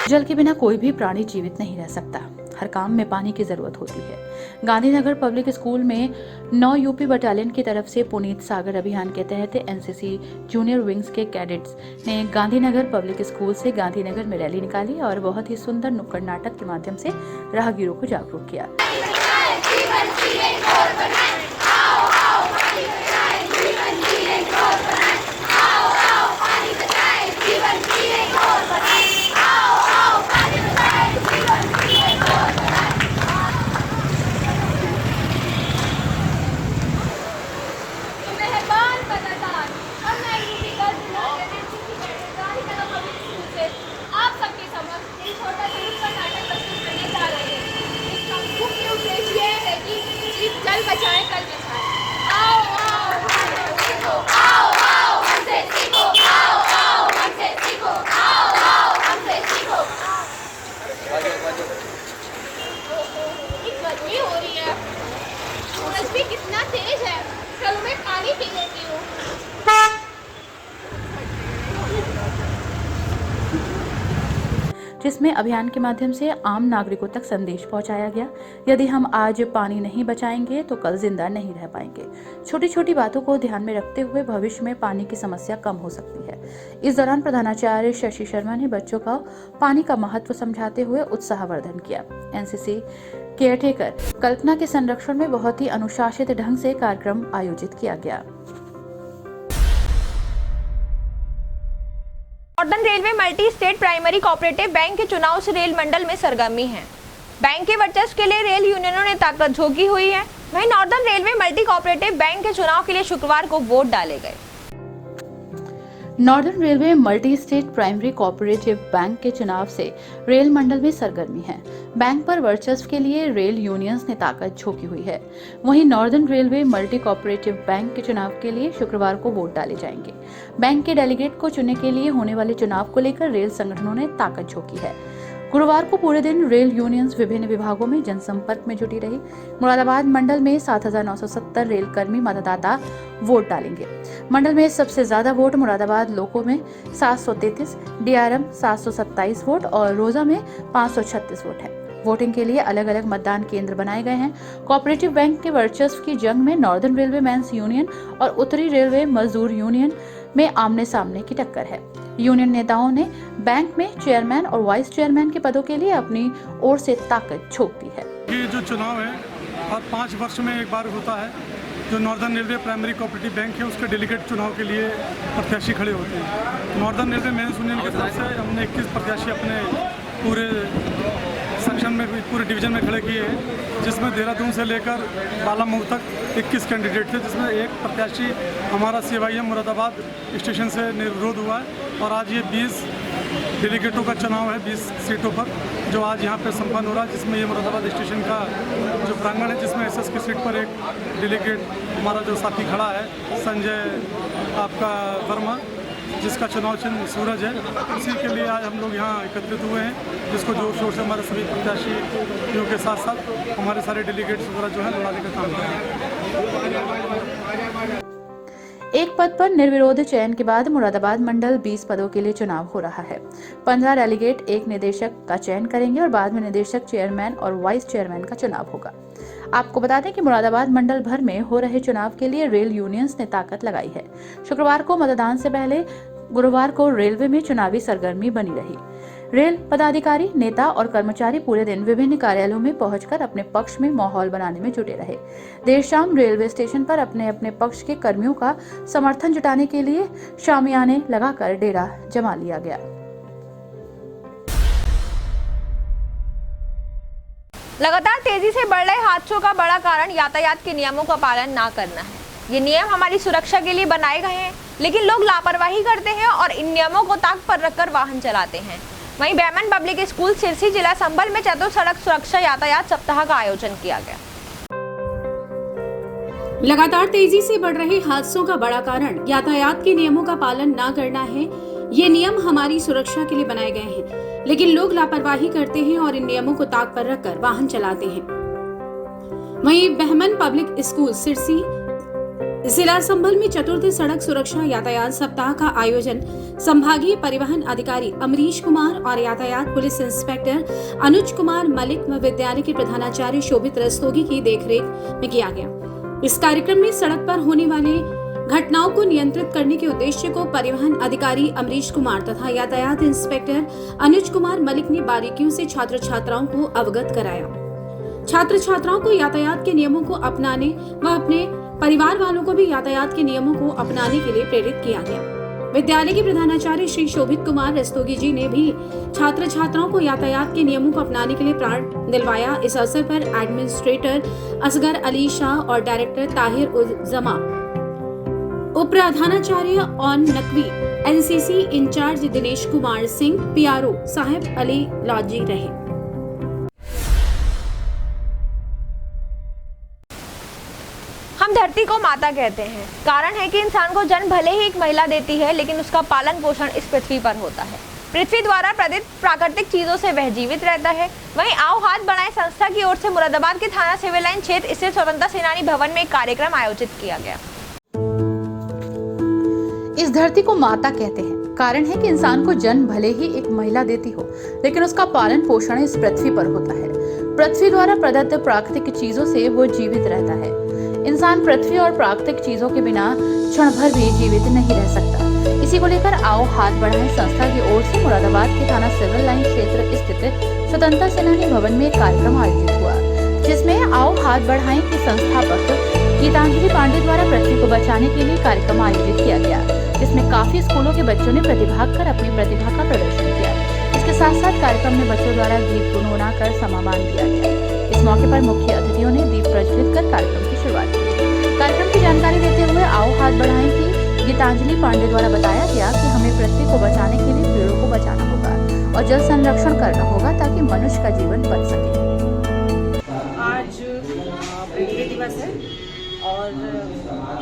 जल के बिना कोई भी प्राणी जीवित नहीं रह सकता। हर काम में पानी की जरूरत होती है। गांधीनगर पब्लिक स्कूल में 9 यूपी बटालियन की तरफ से पुनीत सागर अभियान के तहत एनसीसी जूनियर विंग्स के कैडेट्स ने गांधीनगर पब्लिक स्कूल से गांधीनगर में रैली निकाली और बहुत ही सुंदर नुक्कड़ नाटक के माध्यम से राहगीरों को जागरूक किया। जल बचाएं कल बचाएं। आओ आओ हमसे सीखो, आओ आओ हमसे सीखो, आओ आओ हमसे सीखो, आओ आओ हमसे सीखो। गर्मी हो रही है, सूरज भी कितना तेज है। चलो मैं पानी पी लेती हूँ। जिसमें अभियान के माध्यम से आम नागरिकों तक संदेश पहुंचाया गया। यदि हम आज पानी नहीं बचाएंगे तो कल जिंदा नहीं रह पाएंगे। छोटी छोटी बातों को ध्यान में रखते हुए भविष्य में पानी की समस्या कम हो सकती है। इस दौरान प्रधानाचार्य शशि शर्मा ने बच्चों को पानी का महत्व समझाते हुए उत्साहवर्धन किया। एनसीसी केयरटेकर कल्पना के संरक्षण में बहुत ही अनुशासित ढंग से कार्यक्रम आयोजित किया गया। Northern railway multi state primary cooperative bank के चुनाव से रेल मंडल में सरगर्मी है। बैंक के वर्चस्व के लिए रेल यूनियनों ने ताकत झोंकी हुई है। वहीं northern railway multi cooperative bank के चुनाव के लिए शुक्रवार को वोट डाले गए। Northern railway multi state primary cooperative bank के चुनाव से रेल मंडल में सरगर्मी है। बैंक पर वर्चस्व के लिए रेल यूनियंस ने ताकत झोंकी हुई है। वहीं northern railway multi cooperative bank के चुनाव के लिए शुक्रवार को वोट डाले जाएंगे। बैंक के डेलीगेट को चुनने के लिए होने वाले चुनाव को लेकर रेल संगठनों ने ताकत झोंकी है। गुरुवार को पूरे दिन रेल यूनियंस विभिन्न विभागों में जनसंपर्क में जुटी रही। मुरादाबाद मंडल में 7,970 रेल कर्मी मतदाता वोट डालेंगे। मंडल में सबसे ज्यादा वोट मुरादाबाद लोको में 733, डीआरएम 727 वोट और रोजा में 536 वोट है। वोटिंग के लिए अलग अलग मतदान केंद्र बनाए गए हैं। कोऑपरेटिव बैंक के वर्चस्व की जंग में नॉर्दर्न रेलवे मेंस यूनियन और उत्तरी रेलवे मजदूर यूनियन में आमने सामने की टक्कर है। यूनियन नेताओं ने बैंक में चेयरमैन और वाइस चेयरमैन के पदों के लिए अपनी ओर से ताकत झोंक दी है। ये जो चुनाव है हर 5 वर्ष में एक बार होता है। जो northern railway primary cooperative bank है उसके डेलीगेट चुनाव के लिए प्रत्याशी खड़े होते हैं। नॉर्दर्न रेलवे मेंस यूनियन की तरफ से हमने 21 प्रत्याशी अपने पूरे सेक्शन में पूरे डिवीजन में खड़े किए हैं, जिसमें देहरादून से लेकर बालामऊ तक 21 कैंडिडेट थे, जिसमें एक प्रत्याशी हमारा CYM मुरादाबाद स्टेशन से निर्विरोध हुआ है। और आज ये 20 डेलीगेटों का चुनाव है 20 सीटों पर, जो आज यहाँ पे संपन्न हो रहा है। जिसमें ये मुरादाबाद स्टेशन का जो प्रांगण है, जिसमें SS की सीट पर एक डेलीगेट हमारा जो साथी खड़ा है संजय आपका वर्मा, जिसका चुनाव चिन्ह सूरज है। इसी के लिए आज हम लोग यहाँ एकत्रित हुए हैं, जिसको जोर शोर से हमारे सभी प्रत्याशियों के साथ साथ हमारे सारे डेलीगेट्स वगैरह जो है लड़ाने का काम कर रहे हैं। एक पद पर निर्विरोध चयन के बाद मुरादाबाद मंडल 20 पदों के लिए चुनाव हो रहा है। 15 डेलीगेट एक निदेशक का चयन करेंगे और बाद में निदेशक, चेयरमैन और वाइस चेयरमैन का चुनाव होगा। आपको बता दें कि मुरादाबाद मंडल भर में हो रहे चुनाव के लिए रेल यूनियंस ने ताकत लगाई है। शुक्रवार को मतदान से पहले गुरुवार को रेलवे में चुनावी सरगर्मी बनी रही। रेल पदाधिकारी, नेता और कर्मचारी पूरे दिन विभिन्न कार्यालयों में पहुंचकर अपने पक्ष में माहौल बनाने में जुटे रहे। देर शाम रेलवे स्टेशन पर अपने अपने पक्ष के कर्मियों का समर्थन जुटाने के लिए शामियाने लगाकर डेरा जमा लिया गया। लगातार तेजी से बढ़ रहे हादसों का बड़ा कारण यातायात के नियमों का पालन ना करना है। ये नियम हमारी सुरक्षा के लिए बनाए गए हैं, लेकिन लोग लापरवाही करते हैं और इन नियमों को ताक पर रखकर वाहन चलाते हैं। वहीं बैमन पब्लिक स्कूल सिरसी जिला संभल में चतुर सड़क सुरक्षा यातायात सप्ताह का आयोजन किया गया। लगातार तेजी से बढ़ रहे हादसों का बड़ा कारण यातायात के नियमों का पालन न करना है। ये नियम हमारी सुरक्षा के लिए बनाए गए हैं, लेकिन लोग लापरवाही करते हैं और इन नियमों को ताक पर रखकर वाहन चलाते हैं। वहीं बैमन पब्लिक स्कूल सिरसी जिला संभल में चतुर्थ सड़क सुरक्षा यातायात सप्ताह का आयोजन संभागीय परिवहन अधिकारी अमरीश कुमार और यातायात पुलिस इंस्पेक्टर अनुज कुमार मलिक व विद्यालय के प्रधानाचार्य शोभित रस्तोगी की देखरेख में किया गया। इस कार्यक्रम में सड़क पर होने वाले घटनाओं को नियंत्रित करने के उद्देश्य को परिवहन अधिकारी अमरीश कुमार तथा यातायात इंस्पेक्टर अनुज कुमार मलिक ने बारीकियों से छात्र छात्राओं को अवगत कराया। छात्र छात्राओं को यातायात के नियमों को अपनाने व अपने परिवार वालों को भी यातायात के नियमों को अपनाने के लिए प्रेरित किया गया। विद्यालय के प्रधानाचार्य श्री शोभित कुमार रस्तोगी जी ने भी छात्र छात्राओं को यातायात के नियमों को अपनाने के लिए प्रण दिलवाया। इस अवसर पर एडमिनिस्ट्रेटर असगर अली शाह और डायरेक्टर ताहिर उल जमा, उप प्रधानाचार्य ऑन Naqvi, NCC in charge Dinesh Kumar Singh, PRO Sahib Ali लॉजी रहे। हम धरती को माता कहते हैं। कारण है कि इंसान को जन्म भले ही एक महिला देती है, लेकिन उसका पालन पोषण इस पृथ्वी पर होता है। पृथ्वी द्वारा प्रदत्त प्राकृतिक चीजों से वह जीवित रहता है। वहीं आओ हाथ बढ़ाएं संस्था की ओर से मुरादाबाद के थाना सिविल लाइन क्षेत्र स्थित स्वतंत्रता सेनानी भवन में एक कार्यक्रम आयोजित किया गया। इस धरती को माता कहते हैं। कारण है कि इंसान को जन्म भले ही एक महिला देती हो, लेकिन उसका पालन पोषण इस पृथ्वी पर होता है। पृथ्वी द्वारा प्रदत्त प्राकृतिक चीजों से वो जीवित रहता है। इंसान पृथ्वी और प्राकृतिक चीजों के बिना क्षण भर भी जीवित नहीं रह सकता। इसी को लेकर आओ हाथ बढ़ाएं संस्था की ओर से मुरादाबाद के थाना सिविल लाइन क्षेत्र स्थित स्वतंत्रता सेनानी भवन में एक कार्यक्रम आयोजित हुआ, जिसमें आओ हाथ बढ़ाएं की संस्थापक गीतांजलि पांडे द्वारा पृथ्वी को बचाने के लिए कार्यक्रम आयोजित किया गया, जिसमें काफी स्कूलों के बच्चों ने प्रतिभाग कर अपनी प्रतिभा का प्रदर्शन किया। इसके साथ साथ कार्यक्रम में बच्चों द्वारा गीत गुनगुना कर समाबान दिया गया। इस मौके पर मुख्य अतिथियों ने दीप प्रज्वलित कर कार्यक्रम की शुरुआत की। कार्यक्रम की जानकारी देते हुए आओ हाथ बढ़ाएं की गीतांजलि पांडे द्वारा बताया गया कि हमें पृथ्वी को बचाने के लिए पेड़ों को बचाना होगा और जल संरक्षण करना होगा ताकि मनुष्य का जीवन बच सके। आज पृथ्वी दिवस है और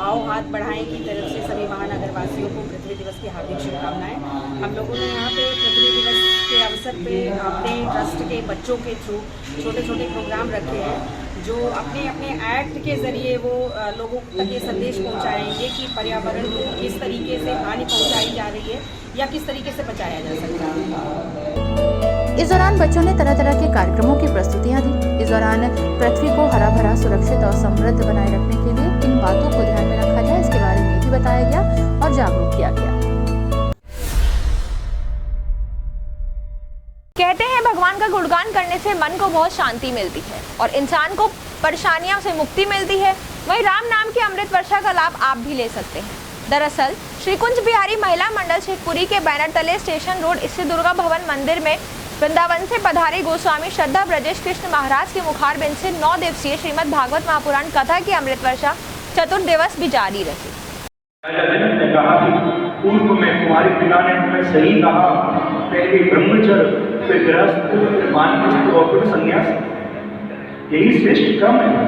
आओ हाथ बढ़ाएं की तरफ से सभी महानगर वासियों को पृथ्वी दिवस की हार्दिक शुभकामनाएं। हम लोगों ने यहाँ पे पृथ्वी दिवस के अवसर पे अपने ट्रस्ट के बच्चों के थ्रू छोटे छोटे प्रोग्राम रखे हैं, जो अपने अपने एक्ट के जरिए वो लोगों तक ये संदेश पहुँचाएंगे कि पर्यावरण को किस तरीके से हानि पहुँचाई जा रही है या किस तरीके से बचाया जा सकता है। इस दौरान बच्चों ने तरह तरह के कार्यक्रमों की प्रस्तुतियां दी। इस दौरान पृथ्वी को हरा भरा, सुरक्षित और समृद्ध बनाए रखने के लिए किन बातों को ध्यान में रखा जाए, इसके बारे में भी बताया गया और जागरूक किया गया। कहते हैं भगवान का गुणगान करने से मन को बहुत शांति मिलती है और इंसान को परेशानियों से मुक्ति मिलती है। वहीं राम नाम की अमृत वर्षा का लाभ आप भी ले सकते हैं। दरअसल श्री कुंज बिहारी महिला मंडल शिवपुरी के बैनर तले स्टेशन रोड स्थित दुर्गा भवन मंदिर में वृंदावन से पधारे गोस्वामी श्रद्धा ब्रजेश कृष्ण महाराज के मुखारबिंद से 9 दिवसीय श्रीमद् भागवत महापुराण कथा की अमृत वर्षा चतुर्थ दिवस भी जारी रही। पूर्व में कुमारी पिता ने हमें सही कहा, पहले ब्रह्मचर्य, फिर गृहस्थ, फिर वानप्रस्थ और फिर संन्यास, यही श्रेष्ठ क्रम है।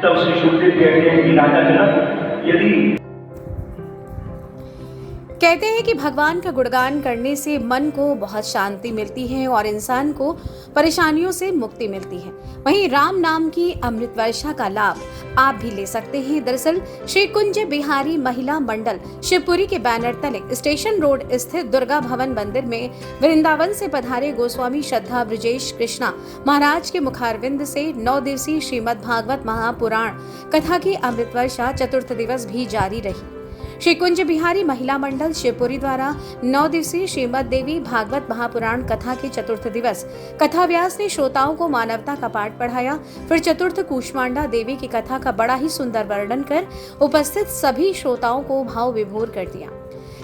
तब श्री शुकदेव कहते हैं कि राजा जनक यदि कहते हैं कि भगवान का गुणगान करने से मन को बहुत शांति मिलती है और इंसान को परेशानियों से मुक्ति मिलती है। वहीं राम नाम की अमृत वर्षा का लाभ आप भी ले सकते हैं। दरअसल श्री कुंज बिहारी महिला मंडल शिवपुरी के बैनर तले स्टेशन रोड स्थित दुर्गा भवन मंदिर में वृंदावन से पधारे गोस्वामी श्रद्धा ब्रजेश कृष्णा महाराज के मुखारविंद से 9 दिवसीय श्रीमद् भागवत महापुराण कथा की अमृत वर्षा चतुर्थ दिवस भी जारी रही। श्री कुंज बिहारी महिला मंडल शिवपुरी द्वारा 9 दिवसीय श्रीमद् देवी भागवत महापुराण कथा के चतुर्थ दिवस कथा व्यास ने श्रोताओं को मानवता का पाठ पढ़ाया। फिर चतुर्थ कूष्मांडा देवी की कथा का बड़ा ही सुंदर वर्णन कर उपस्थित सभी श्रोताओं को भाव विभोर कर दिया।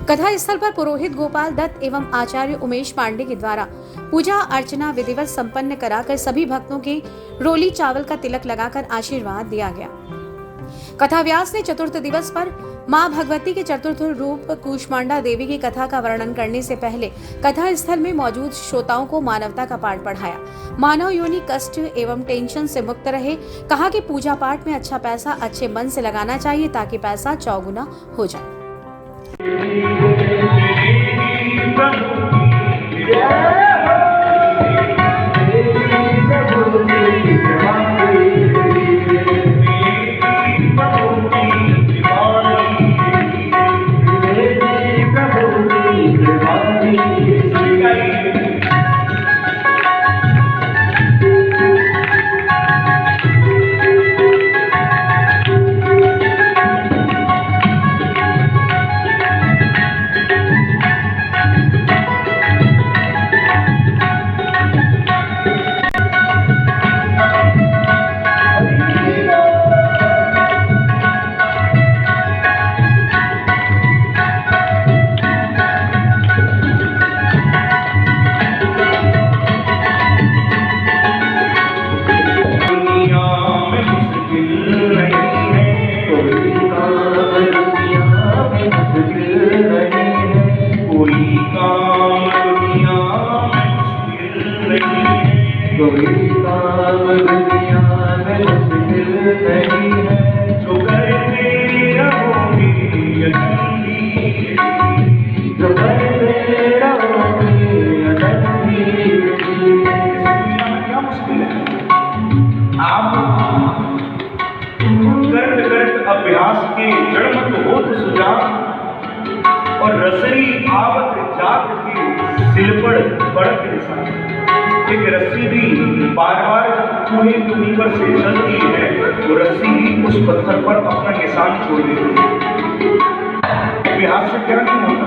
कथा स्थल पर पुरोहित गोपाल दत्त एवं आचार्य उमेश पांडे के द्वारा पूजा अर्चना विधिवत संपन्न कराकर सभी भक्तों के रोली चावल का तिलक लगाकर आशीर्वाद दिया गया। कथा व्यास ने चतुर्थ दिवस पर मां भगवती के चतुर्थ रूप कूष्मांडा देवी की कथा का वर्णन करने से पहले कथा स्थल में मौजूद श्रोताओं को मानवता का पाठ पढ़ाया। मानव योनि कष्ट एवं टेंशन से मुक्त रहे। कहा कि पूजा पाठ में अच्छा पैसा अच्छे मन से लगाना चाहिए ताकि पैसा चौगुना हो जाए। Oh सावधानियां दिल नहीं है जो करते रहोगे यकीन जो करते रहोगे यकीन क्या मुश्किल है आप करत करत अभ्यास के जड़मत होत सुजा और रसरी आवत जात की सिलपड़ बढ़त निशान एक रस्सी भी बार बार तुम्हीं पर से चलती है वो रस्सी ही उस पत्थर पर अपना निशान छोड़ देती है अभ्यास से क्या नहीं होता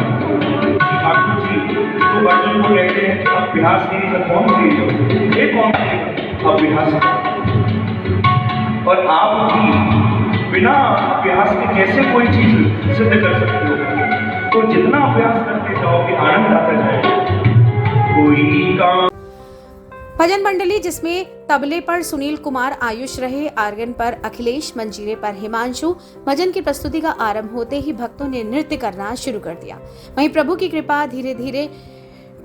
ठाकुर जी तो अर्जुन को कहते हैं अभ्यास नहीं तो कौन देगा ये कौन देगा अभ्यास और आप भी बिना अभ्यास के कैसे कोई चीज सिद्ध कर सकते हो तो जितना अभ्यास करते जाओगे आनंद आता जाएगा कोई काम भजन मंडली जिसमें तबले पर सुनील कुमार आयुष रहे, आर्गन पर अखिलेश, मंजीरे पर हिमांशु। भजन की प्रस्तुति का आरंभ होते ही भक्तों ने नृत्य करना शुरू कर दिया। वहीं प्रभु की कृपा धीरे धीरे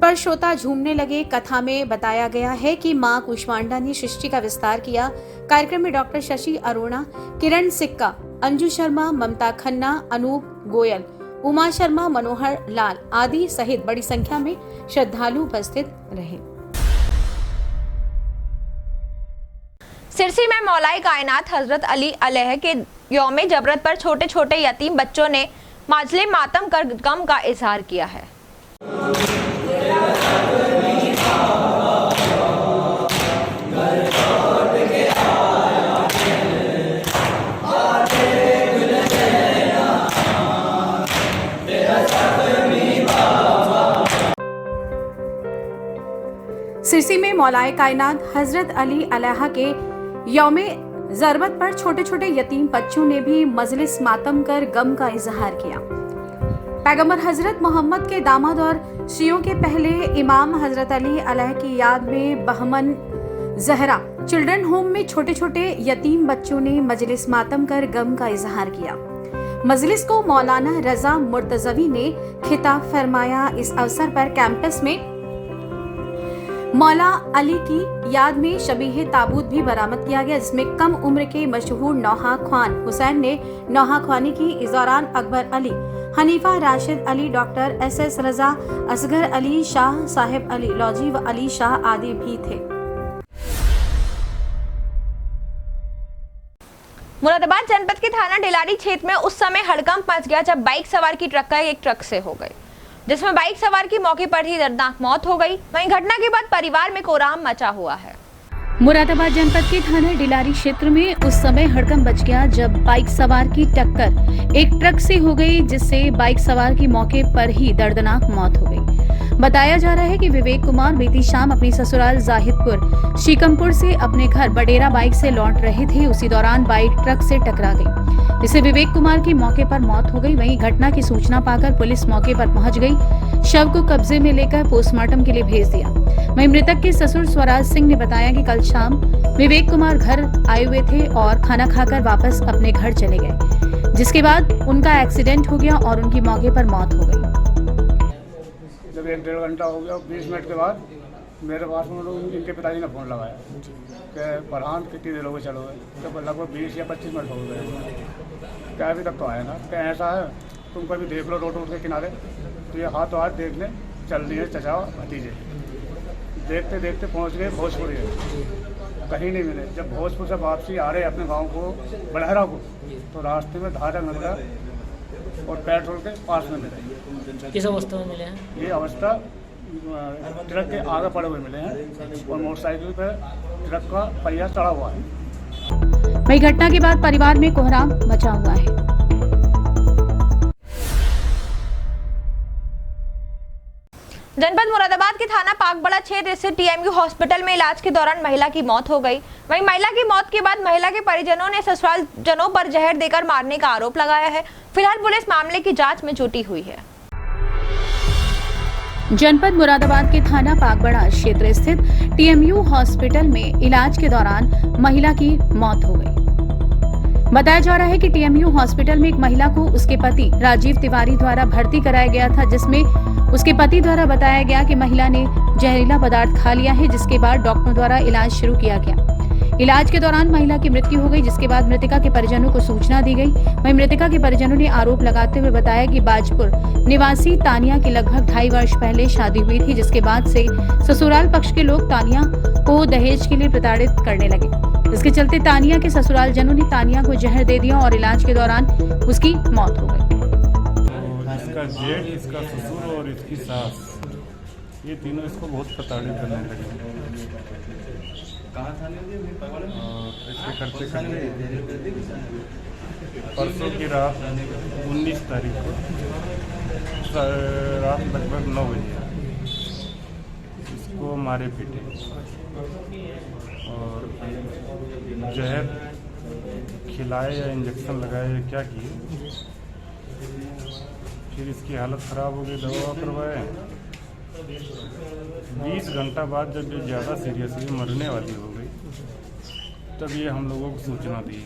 पर श्रोता झूमने लगे। कथा में बताया गया है कि मां कुष्मांडा ने सृष्टि का विस्तार किया। कार्यक्रम में डॉक्टर शशि अरोड़ा, किरण सिक्का, अंजू शर्मा, ममता खन्ना, अनूप गोयल, उमा शर्मा, मनोहर लाल आदि सहित बड़ी संख्या में श्रद्धालु उपस्थित रहे। सिरसी में मौलाए कायनात हजरत अली अलैह के यौम जबरत पर छोटे छोटे यतीम बच्चों ने माजले मातम कर गम का इजहार किया है। सिरसी में मौलाए कायनात हजरत अली अलैह के यौमे ज़रबत पर छोटे छोटे यतीम बच्चों ने भी मजलिस मातम कर गम का इजहार किया। पैगंबर हजरत मोहम्मद के दामाद और शियों के पहले इमाम हजरत अली अलैह की याद में बहमन जहरा चिल्ड्रन होम में छोटे छोटे यतीम बच्चों ने मजलिस मातम कर गम का इजहार किया। मजलिस को मौलाना रजा मुर्तजवी ने खिताब फरमाया। इस अवसर पर कैंपस में मौला अली की याद में शबीह ताबूत भी बरामद किया गया, जिसमें कम उम्र के मशहूर नौहा ख्वान हुसैन ने नौहा ख्वानी की। इस दौरान Akbar Ali, Hanifa Rashid Ali, doctor SS रजा, असगर अली शाह, साहिब अली लौजी व अली शाह आदि भी थे। मुरादाबाद जनपद के थाना डिलारी क्षेत्र में उस समय हड़कंप मच गया जब बाइक सवार की टक्कर एक ट्रक से हो गई, जिसमें बाइक सवार की मौके पर ही दर्दनाक मौत हो गई। वहीं घटना के बाद परिवार में कोहराम मचा हुआ है। मुरादाबाद जनपद के थाना डिलारी क्षेत्र में उस समय हड़कंप मच गया जब बाइक सवार की टक्कर एक ट्रक से हो गई, जिससे बाइक सवार की मौके पर ही दर्दनाक मौत हो गई। बताया जा रहा है कि विवेक कुमार बीती शाम अपनी ससुराल जाहिदपुर शीकमपुर से अपने घर बडेरा बाइक से लौट रहे थे। उसी दौरान बाइक ट्रक से टकरा गई, जिससे विवेक कुमार की मौके पर मौत हो गई। वहीं घटना की सूचना पाकर पुलिस मौके पर पहुंच गई। शव को कब्जे में लेकर पोस्टमार्टम के लिए भेज दिया। वहीं मृतक के ससुर स्वराज सिंह ने बताया कि कल शाम विवेक कुमार घर आए हुए थे और खाना खाकर वापस अपने घर चले गए, जिसके बाद उनका एक्सीडेंट हो गया और उनकी मौके पर मौत हो गई। जब 1-1.5 घंटा हो गया, 20 मिनट के बाद मेरे पास इनके पिताजी ने फ़ोन लगाया कि फरहान कितनी देर हो गई चलो गए। तो लगभग 20 या 25 मिनट हो गए, क्या अभी तक तो आया ना। क्या ऐसा है तुम कभी देख लो रोड के किनारे, तो ये हाथ देख लें चल रही है चचा भतीजे। देखते देखते पहुंच गए भोजपुर, कहीं नहीं मिले। जब भोजपुर से वापसी आ रहे अपने गांव को बड़हरा को, तो रास्ते में धारा नगरा और पेट्रोल के पास में मिले। किस अवस्था में मिले हैं? ये अवस्था ट्रक के आगे पड़े हुए मिले हैं और मोटरसाइकिल पर ट्रक का पहिया चढ़ा हुआ है। वही घटना के बाद परिवार में कोहराम मचा हुआ है। जनपद मुरादाबाद के थाना पाकबड़ा क्षेत्र स्थित TMU हॉस्पिटल में इलाज के दौरान महिला की मौत हो गई। वहीं महिला की मौत के बाद महिला के परिजनों ने ससुराल जनों पर जहर देकर मारने का आरोप लगाया है। फिलहाल पुलिस मामले की जांच में जुटी हुई है। जनपद मुरादाबाद के थाना पाकबड़ा क्षेत्र स्थित TMU हॉस्पिटल में इलाज के दौरान महिला की मौत हो गई। बताया जा रहा है कि TMU हॉस्पिटल में एक महिला को उसके पति राजीव तिवारी द्वारा भर्ती कराया गया था, जिसमें उसके पति द्वारा बताया गया कि महिला ने जहरीला पदार्थ खा लिया है, जिसके बाद डॉक्टरों द्वारा इलाज शुरू किया गया। इलाज के दौरान महिला की मृत्यु हो गई, जिसके बाद मृतका के परिजनों को सूचना दी गई। वहीं मृतका के परिजनों ने आरोप लगाते हुए बताया कि बाजपुर निवासी तानिया की लगभग 2.5 वर्ष पहले शादी हुई थी, जिसके बाद से ससुराल पक्ष के लोग तानिया को दहेज के लिए प्रताड़ित करने लगे। इसके चलते तानिया के ससुराल जनों ने तानिया को जहर दे दिया और इलाज के दौरान उसकी मौत हो गई। इसका जेठ, इसका ससुर और इसकी सास, ये तीनों इसको बहुत प्रताड़ित करने लगे। और ऐसे करते करते परसों की रात 19 तारीख को रात लगभग 9 बजे इसको मारे पीटे और जहर खिलाए या इंजेक्शन लगाए या क्या किए। फिर इसकी हालत ख़राब हो गई, दवा करवाए। 20 घंटा बाद जब ये ज़्यादा सीरियस हुई, मरने वाली हो गई, तब ये हम लोगों को सूचना दी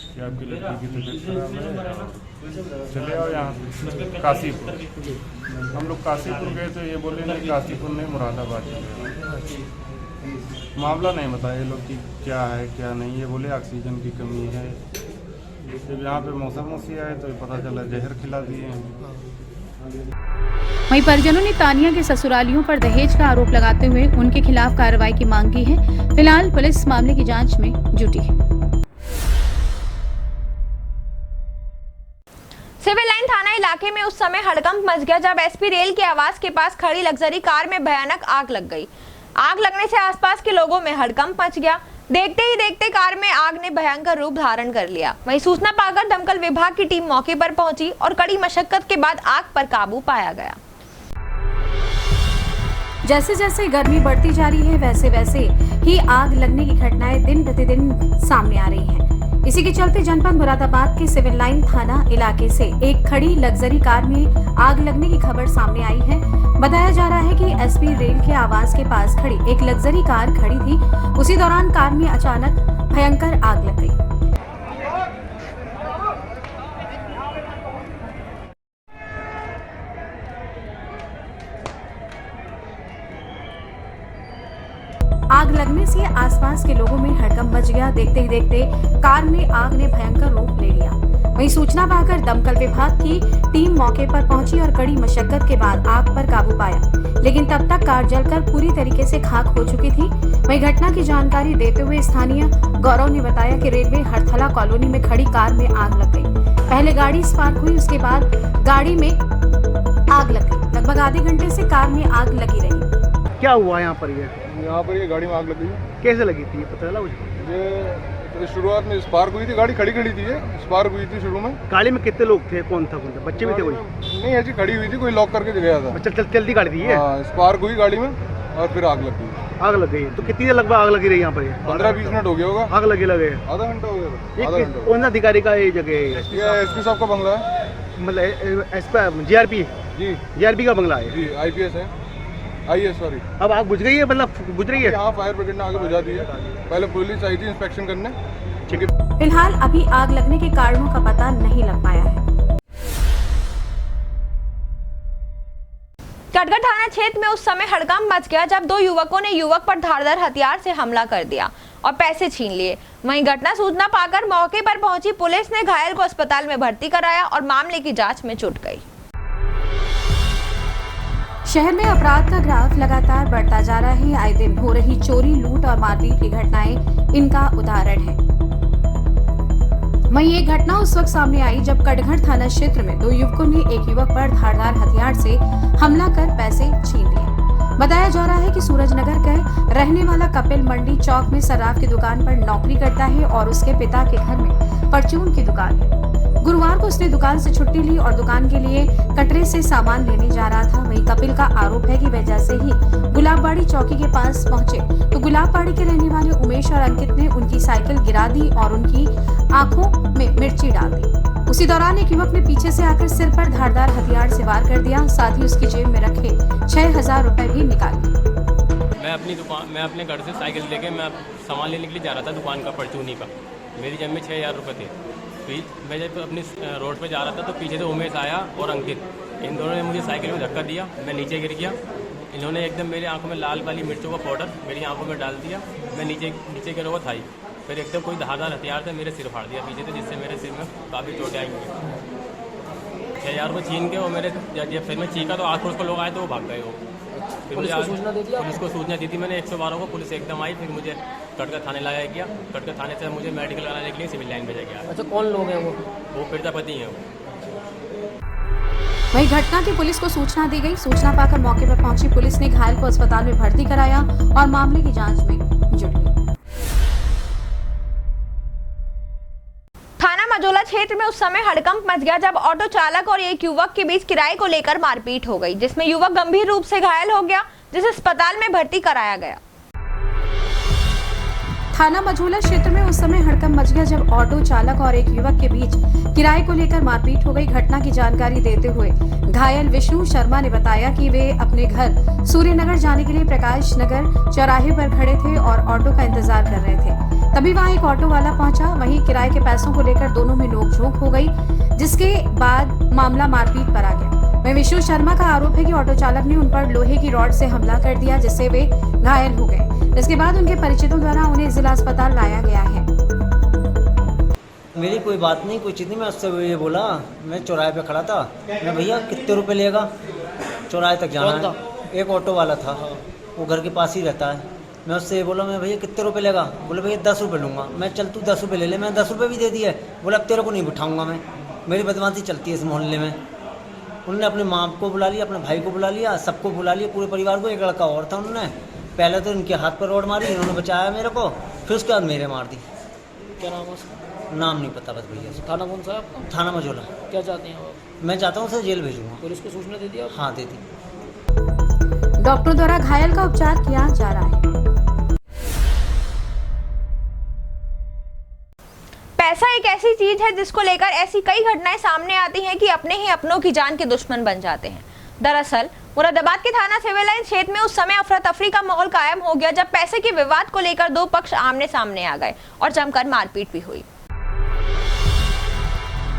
कि आपकी लड़की की तबीयत खराब है, चले आओ यहाँ से काशीपुर। हम लोग काशीपुर गए तो ये बोले नहीं, काशीपुर नहीं, मुरादाबाद चले। मामला नहीं बताया ये लोग कि क्या है क्या नहीं। ये बोले ऑक्सीजन की कमी है। जब यहाँ पे मौसम आए तो पता चला जहर खिला दिए हैं। वहीं परिजनों ने तानिया के ससुरालियों पर दहेज का आरोप लगाते हुए उनके खिलाफ कार्रवाई की मांग की है। फिलहाल पुलिस मामले की जांच में जुटी है। सिविल लाइन थाना इलाके में उस समय हड़कंप मच गया जब एसपी रेल के आवास के पास खड़ी लग्जरी कार में भयानक आग लग गई। आग लगने से आसपास के लोगों में हड़कंप मच गया। देखते ही देखते कार में आग ने भयंकर रूप धारण कर लिया। वहीं सूचना पाकर दमकल विभाग की टीम मौके पर पहुंची और कड़ी मशक्कत के बाद आग पर काबू पाया गया। जैसे जैसे गर्मी बढ़ती जा रही है, वैसे वैसे ही आग लगने की घटनाएं दिन प्रतिदिन सामने आ रही हैं। इसी के चलते जनपद मुरादाबाद के सिविल लाइन थाना इलाके से एक खड़ी लग्जरी कार में आग लगने की खबर सामने आई है। बताया जा रहा है कि एसपी रेल के आवास के पास खड़ी एक लग्जरी कार खड़ी थी। उसी दौरान कार में अचानक भयंकर आग लग गई। आग लगने से आसपास के लोगों में हड़कंप मच गया। देखते ही देखते कार में आग ने भयंकर रूप ले लिया। वहीं सूचना पाकर दमकल विभाग की टीम मौके पर पहुंची और कड़ी मशक्कत के बाद आग पर काबू पाया, लेकिन तब तक कार जलकर पूरी तरीके से खाक हो चुकी थी। वहीं घटना की जानकारी देते हुए स्थानीय गौरव ने बताया कि रेलवे हरथला कॉलोनी में खड़ी कार में आग लग गई। पहले गाड़ी स्पार्क हुई, उसके बाद गाड़ी में आग लग गई। लगभग आधे घंटे से कार में आग लगी रही। क्या हुआ यहाँ पर? यहाँ पर ये गाड़ी में आग लगी। कैसे लगी थी पता चला मुझे? ये शुरुआत में स्पार्क हुई थी, गाड़ी खड़ी थी, ये स्पार्क हुई थी शुरू में। गाड़ी में कितने लोग थे? कौन था? बच्चे भी थे? कोई नहीं, ऐसी खड़ी हुई थी, कोई लॉक करके गया था। जल्दी गाड़ी थी ये? स्पार्क हुई गाड़ी में और फिर आग लग गई। आग लग गई तो कितनी देर लगभग आग लगी रही यहाँ पर? 15-20 मिनट हो गया होगा आग लगे। आधा घंटा हो गया। कौन सा अधिकारी का ये जगह है? एसपी साहब का बंगला है। मतलब जीआरपी? जी, जीआरपी का बंगला है जी। आईपीएस है, आईएएस सॉरी। अब आग बुझ गई है? मतलब बुझ रही है? यहाँ फायर ब्रिगेड ने आगे बुझा दी है। पहले पुलिस आई थी इंस्पेक्शन करने। ठीक है। फिलहाल अभी आग लगने के कारणों का पता नहीं लग पाया है। कटघर थाना क्षेत्र में उस समय हड़कंप मच गया जब दो युवकों ने युवक पर धारदार हथियार से हमला कर दिया और पैसे छीन लिए। वहीं घटना सूचना पाकर मौके पर पहुंची पुलिस ने घायल को अस्पताल में भर्ती कराया और मामले की जांच में जुट गई। शहर में अपराध का ग्राफ लगातार बढ़ता जा रहा है। आए दिन हो रही चोरी, लूट और मारपीट की घटनाएं इनका उदाहरण है। वहीं एक घटना उस वक्त सामने आई जब कटघर थाना क्षेत्र में दो युवकों ने एक युवक पर धारदार हथियार से हमला कर पैसे छीन लिए। बताया जा रहा है कि सूरजनगर का रहने वाला कपिल मंडी चौक में शराब की दुकान पर नौकरी करता है और उसके पिता के घर में परचून की दुकान है। गुरुवार को उसने दुकान से छुट्टी ली और दुकान के लिए कटरे से सामान लेने जा रहा था। वहीं कपिल का आरोप है कि वह जैसे ही गुलाबबाड़ी चौकी के पास पहुंचे तो गुलाबबाड़ी के रहने वाले उमेश और अंकित ने उनकी साइकिल गिरा दी और उनकी आंखों में मिर्ची डाल दी। उसी दौरान एक युवक ने पीछे से आकर सिर पर धारदार हथियार से वार कर दिया। साथ ही उसकी जेब में रखे 6000 रुपए भी निकाल लिए। मैं अपने घर से साइकिल लेके मैं सामान लेने के लिए जा रहा था दुकान का, परचूनी का। मेरी जेब में 6000 रुपये थे। मैं जब अपनी रोड पे जा रहा था तो पीछे से उमेश आया और अंकित, इन दोनों ने मुझे साइकिल में धक्का दिया। मैं नीचे गिर गया। इन्होंने एकदम मेरी आंखों में लाल वाली मिर्चों का पाउडर मेरी आंखों में डाल दिया। मैं नीचे गिरा हुआ था ही, फिर एकदम कोई धारदार हथियार से मेरे सिर फाड़ दिया पीछे से, जिससे मेरे सिर में काफ़ी चोटें आई हुई। 6,000 रुपये छीन के वो मेरे जब फिर मैं चीखा तो आस पड़ोस को लोग आए तो वो भाग गए। वो फिर मुझे पुलिस को सूचना दी थी मैंने 112 को। पुलिस एकदम आई, फिर मुझे कटका थाने लाया गया। कटका थाने से मुझे मेडिकल कराने के लिए सिविल लाइन भेजा गया। अच्छा, कौन लोग हैं वो प्रजापति हैं। वो वहीं घटना की पुलिस को सूचना दी गई। सूचना पाकर मौके पर पहुंची पुलिस ने घायल को अस्पताल में भर्ती कराया और मामले की जांच में जुट गई। थाना मझौला क्षेत्र में उस समय हड़कंप मच गया जब ऑटो चालक और एक युवक के बीच किराए को लेकर मारपीट हो गई, जिसमें युवक गंभीर रूप से घायल हो गया, जिसे अस्पताल में भर्ती कराया गया। थाना मझौला क्षेत्र में उस समय हड़कंप मच गया जब ऑटो चालक और एक युवक के बीच किराए को लेकर मारपीट हो गई। घटना की जानकारी देते हुए घायल विष्णु शर्मा ने बताया कि वे अपने घर सूर्यनगर जाने के लिए प्रकाश नगर चौराहे पर खड़े थे और ऑटो का इंतजार कर रहे थे। तभी वहां एक ऑटो वाला पहुंचा। वहीं किराए के पैसों को लेकर दोनों में नोकझोंक हो गई, जिसके बाद मामला मारपीट पर आ गया। वहीं विष्णु शर्मा का आरोप है कि ऑटो चालक ने उन पर लोहे की रॉड से हमला कर दिया, जिससे वे घायल हो गए। इसके बाद उनके परिचितों द्वारा उन्हें जिला अस्पताल लाया गया है। मेरी कोई बात नहीं, कोई चीज़ नहीं। मैं उससे ये बोला, मैं चौराहे पे खड़ा था, मैं भैया कितने रुपए लेगा, चौराहे तक जाना है। एक ऑटो वाला था, वो घर के पास ही रहता है। मैं उससे ये बोला, मैं भैया कितने रुपए लेगा, बोले भैया 10 रुपये लूँगा। मैं चल तू 10 रुपये ले ले, मैंने 10 रुपये भी दे दिए। बोला अब तेरे को नहीं बिठाऊँगा मैं, मेरी बदमाशी चलती है इस मोहल्ले में। उन्होंने अपने माँ को बुला लिया, अपने भाई को बुला लिया, सबको बुला लिया, पूरे परिवार को। एक लड़का और था, उन्होंने पहले तो इनके हाथ पर रोड मारी, इन्होंने बचाया मेरे को, फिर उसके बाद मेरे मार दी। क्या नाम है उसका? नाम नहीं पता बस भैया। थाना कौन सा है आपका? थाना मझौला। क्या चाहते हैं आप? मैं चाहता हूँ उसे जेल भेजूँगा। पुलिस को सूचना दे दिया? हाँ, दे दी। डॉक्टरों द्वारा घायल का उपचार किया जा रहा है। पैसा एक ऐसी चीज है जिसको लेकर ऐसी कई घटनाएं सामने आती हैं कि अपने ही अपनों की जान के दुश्मन बन जाते हैं। दरअसल मुरादाबाद के थाना सिविल लाइन क्षेत्र में उस समय अफरा तफरी का माहौल कायम हो गया जब पैसे के विवाद को लेकर दो पक्ष आमने सामने आ गए और जमकर मारपीट भी हुई।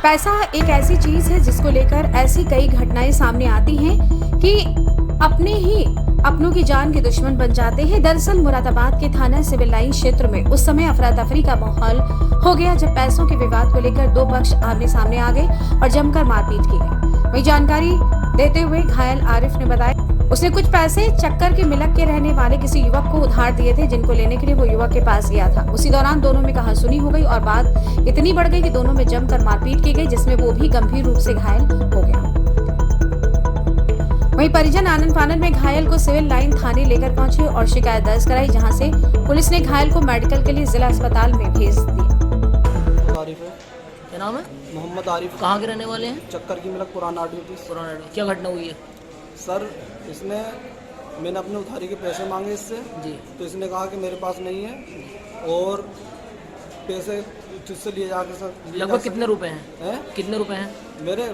पैसा एक ऐसी चीज है जिसको लेकर ऐसी कई घटनाएं सामने आती हैं कि अपने ही अपनों की जान के दुश्मन बन जाते हैं। दरअसल मुरादाबाद के थाना सिविल लाइन क्षेत्र में उस समय अफरा तफरी का माहौल हो गया जब पैसों के विवाद को लेकर दो पक्ष आमने सामने आ गए और जमकर मारपीट की गई। वही जानकारी देते हुए घायल आरिफ ने बताया उसने कुछ पैसे चक्कर के मिलक के रहने वाले किसी युवक को उधार दिए थे, जिनको लेने के लिए वो युवक के पास गया था। उसी दौरान दोनों में कहासुनी हो गई और बात इतनी बढ़ गई कि दोनों में जमकर मारपीट की गई, जिसमें वो भी गंभीर रूप से घायल हो गया। वहीं परिजन आनन फानन में घायल को सिविल लाइन थाने लेकर पहुंचे और शिकायत दर्ज कराई, जहां से पुलिस ने घायल को मेडिकल के लिए जिला अस्पताल में भेज दिया। आरिफ है। क्या नाम है? मोहम्मद आरिफ। कहाँ के रहने वाले हैं? चक्कर की मिलक पुराना आरटीओ। पुराना। क्या घटना हुई है सर? इसने मैंने अपने उधारी के पैसे मांगे इससे जी, तो इसने कहा कि मेरे पास नहीं है और पैसे तुझसे लिए जाकर सर। लगभग कितने रुपए हैं? कितने रुपए हैं? मेरे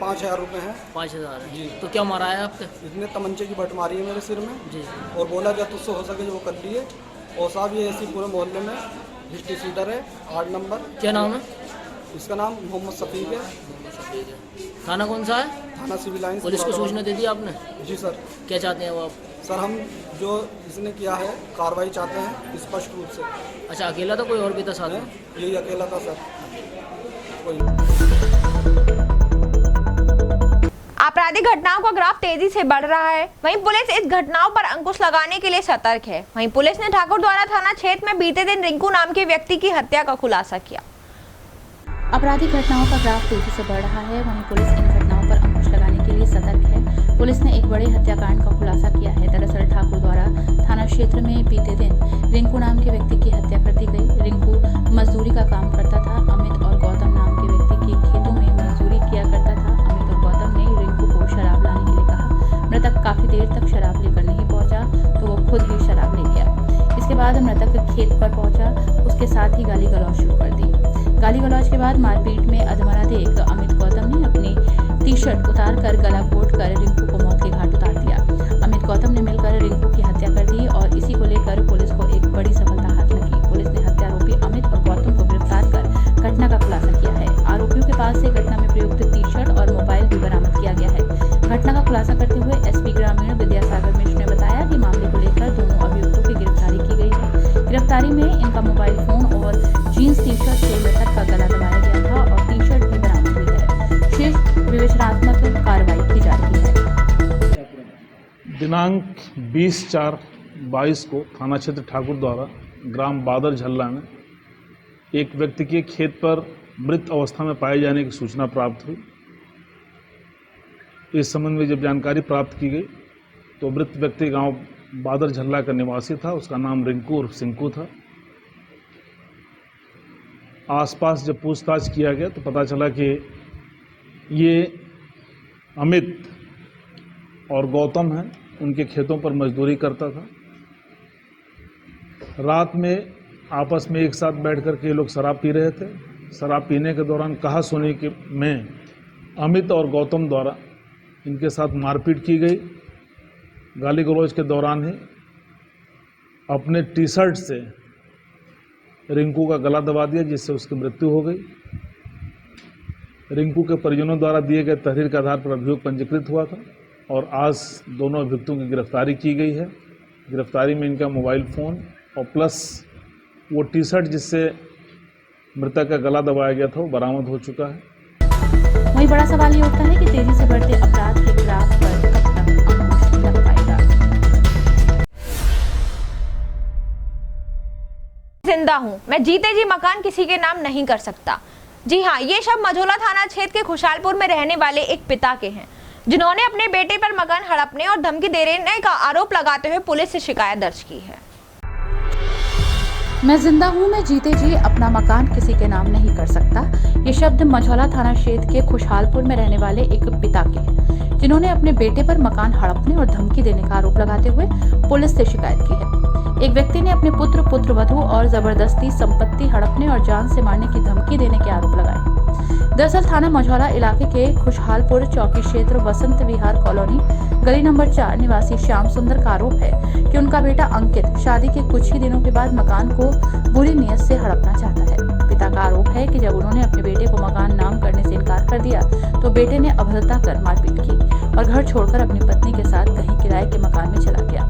5,000 रुपये हैं। 5,000 जी। तो क्या मारा है आपके? इसने तमंचे की बट मारी है मेरे सिर में जी, और बोला क्या तुझसे हो सके जो वो कर लिए। और साहब ये ऐसी पूरे मोहल्ले में हिस्ट्री सीटर है 8 नंबर। क्या नाम है इसका? नाम मोहम्मद सफ़ीक है। थाना कौन सा है? थाना सिविल लाइन। पुलिस को सूचना दे दी आपने? जी सर। क्या चाहते हैं वो आप? सर हम जो इसने किया है कार्रवाई चाहते हैं स्पष्ट रूप से। अच्छा, अकेला था कोई और भी था साथ में? यही अकेला था सर। आपराधिक घटनाओं का ग्राफ तेजी से बढ़ रहा है। वहीं पुलिस इस घटनाओं पर अंकुश लगाने के लिए सतर्क है। वहीं पुलिस ने ठाकुर द्वारा थाना क्षेत्र में बीते दिन रिंकू नाम के व्यक्ति की हत्या का खुलासा किया। आपराधिक घटनाओं का ग्राफ तेजी से बढ़ रहा है। वहीं पुलिस इन घटनाओं पर अंकुश लगाने के लिए सतर्क है। पुलिस ने एक बड़े हत्याकांड का खुलासा किया है। दरअसल ठाकुर द्वारा थाना क्षेत्र में बीते दिन रिंकू नाम के व्यक्ति की हत्या कर दी गई। रिंकू मजदूरी का काम करता था। अमित और गौतम नाम के व्यक्ति के खेतों में मजदूरी किया करता था। अमित और गौतम ने रिंकू को शराब लाने के लिए कहा। मृतक काफी देर तक शराब लेकर नहीं पहुंचा तो वो खुद ही शराब ले गया। इसके बाद मृतक खेत पर पहुंचा, उसके साथ ही गाली गलौज शुरू कर दी। गाली गलौज के बाद मारपीट में अधमरा देख अमित गौतम ने अपनी टी-शर्ट उतारकर गला घोंटकर रिंकू को मौत के घाट उतार दिया। अमित गौतम ने मिलकर रिंकू की हत्या कर दी और इसी को लेकर पुलिस को एक बड़ी सफलता हाथ लगी। पुलिस ने हत्यारोपी अमित और गौतम को गिरफ्तार कर घटना का खुलासा किया है। आरोपियों के पास से घटना में प्रयुक्त टी-शर्ट और मोबाइल भी बरामद किया गया है। घटना का खुलासा करते हुए एसपी इंजीनियर विद्यासागर मिश्र ने बताया कि मामले को लेकर दोनों अभियुक्तों की गिरफ्तारी की गई है। गिरफ्तारी में इनका मोबाइल फोन और जीन्स टी शर्ट से मृतक का गला दबाया गया था और टी शर्ट भी बरामद हुई है। शेष विवेचनात्मक कार्रवाई की जा रही है। दिनांक 20/4/22 को थाना क्षेत्र ठाकुर द्वारा ग्राम बादर झल्ला में एक व्यक्ति के खेत पर मृत अवस्था में पाए जाने की सूचना प्राप्त हुई। इस संबंध में जब जानकारी प्राप्त की गई तो मृत व्यक्ति गांव बादर झल्ला का निवासी था। उसका नाम रिंकू उर्फ सिंकू था। आसपास जब पूछताछ किया गया तो पता चला कि ये अमित और गौतम हैं, उनके खेतों पर मजदूरी करता था। रात में आपस में एक साथ बैठ कर के लोग शराब पी रहे थे। शराब पीने के दौरान कहा सुनी के में अमित और गौतम द्वारा इनके साथ मारपीट की गई। गाली गलौज के दौरान ही अपने टी शर्ट से रिंकू का गला दबा दिया, जिससे उसकी मृत्यु हो गई। रिंकू के परिजनों द्वारा दिए गए तहरीर के आधार पर अभियोग पंजीकृत हुआ था और आज दोनों अभियुक्तों की गिरफ्तारी की गई है। गिरफ्तारी में इनका मोबाइल फ़ोन और प्लस वो टी शर्ट जिससे मृतक का गला दबाया गया था वो बरामद हो चुका है। वहीं बड़ा सवाल ये उठता है कि तेजी से बढ़ते अपराध के ग्राफ पर कब तक अंकुश लग पाएगा। जिंदा हूँ, मैं जीते जी मकान किसी के नाम नहीं कर सकता। जी हाँ, ये शब्द मझौला थाना क्षेत्र के खुशहालपुर में रहने वाले एक पिता के हैं, जिन्होंने अपने बेटे पर मकान हड़पने और धमकी देने का आरोप लगाते हुए पुलिस से शिकायत दर्ज की है। मैं जिंदा हूँ, मैं जीते जी अपना मकान किसी के नाम नहीं कर सकता। ये शब्द मझौला थाना क्षेत्र के खुशहालपुर में रहने वाले एक पिता के हैं, जिन्होंने अपने बेटे पर मकान हड़पने और धमकी देने का आरोप लगाते हुए पुलिस से शिकायत की है। एक व्यक्ति ने अपने पुत्रवधू और जबरदस्ती संपत्ति हड़पने और जान से मारने की धमकी देने के आरोप लगाए। दरअसल थाना मझौला इलाके के खुशहालपुर चौकी क्षेत्र वसंत विहार कॉलोनी गली नंबर 4 निवासी श्याम सुंदर का आरोप है कि उनका बेटा अंकित शादी के कुछ ही दिनों के बाद मकान को बुरी नीयत से हड़पना चाहता है। पिता का आरोप है कि जब उन्होंने अपने बेटे को मकान नाम करने से इनकार कर दिया तो बेटे ने अभद्रता कर मारपीट की और घर छोड़कर अपनी पत्नी के साथ कहीं किराए के मकान में चला गया।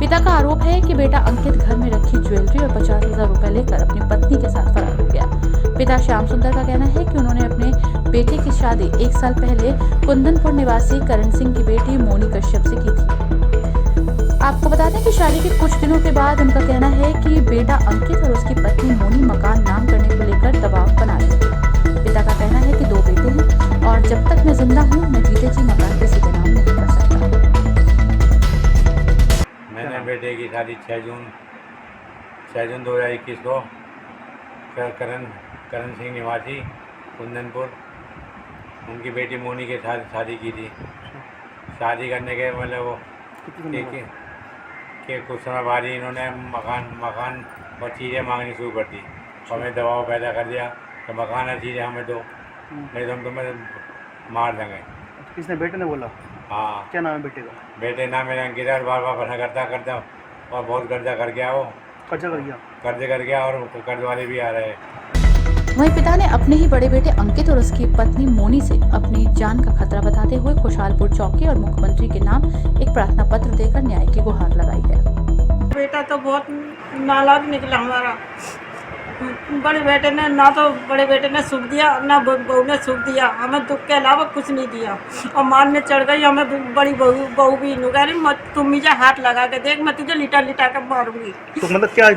पिता का आरोप है कि बेटा अंकित घर में रखी ज्वेलरी और 50,000 रुपए लेकर अपनी पत्नी के साथ फरार हो गया। पिता श्याम सुंदर का कहना है कि उन्होंने अपने बेटे की शादी 1 साल पहले कुंदनपुर निवासी करण सिंह की बेटी मोनी कश्यप से की थी। आपको बता दें कि शादी के कुछ दिनों के बाद उनका कहना है कि बेटा अंकित और उसकी पत्नी मोनी मकान नाम करने को लेकर दबाव बना रहे थे। पिता का कहना है कि 2 बेटे हैं और जब तक मैं जिंदा हूँ मैं जीते जी मकान किसी के नाम नहीं कर सकता। मैंने बेटे की शादी 6 जून 2021 को करण सिंह निवासी कुंदनपुर उनकी बेटी मोनी के साथ शादी की थी। शादी करने के मतलब वो कि कुछ समय बाद ही इन्होंने मकान और चीज़ें मांगनी शुरू कर दी और हमें दबाव पैदा कर दिया तो मकान और चीज़ें हमें दो, नहीं तो हम तुम्हें मार देंगे। किसने? बेटे ने बोला? हाँ। क्या नाम है बेटे का? बेटे नाम मेरा अंकित और बार मना करता और बहुत कर्जा कर गया। वो कर्जे कर गया और कर्ज वाले भी आ रहे हैं। वहीं पिता ने अपने ही बड़े बेटे अंकित और उसकी पत्नी मोनी से अपनी जान का खतरा बताते हुए खुशहालपुर चौकी और मुख्यमंत्री के नाम एक प्रार्थना पत्र देकर न्याय की गुहार लगाई है। बेटा तो बहुत नालायक निकला हमारा। बड़े बेटे ने ना तो बड़े बेटे ने सुख दिया ना बहू ने सुख दिया, हमें दुख के अलावा कुछ नहीं दिया और मारने चढ़ गई। हमें बड़ी बहू भी नुगारी मत तुम मुझे हाथ लगा के देख, मैं तुझे लिटा कर मारूंगी। तो मतलब क्या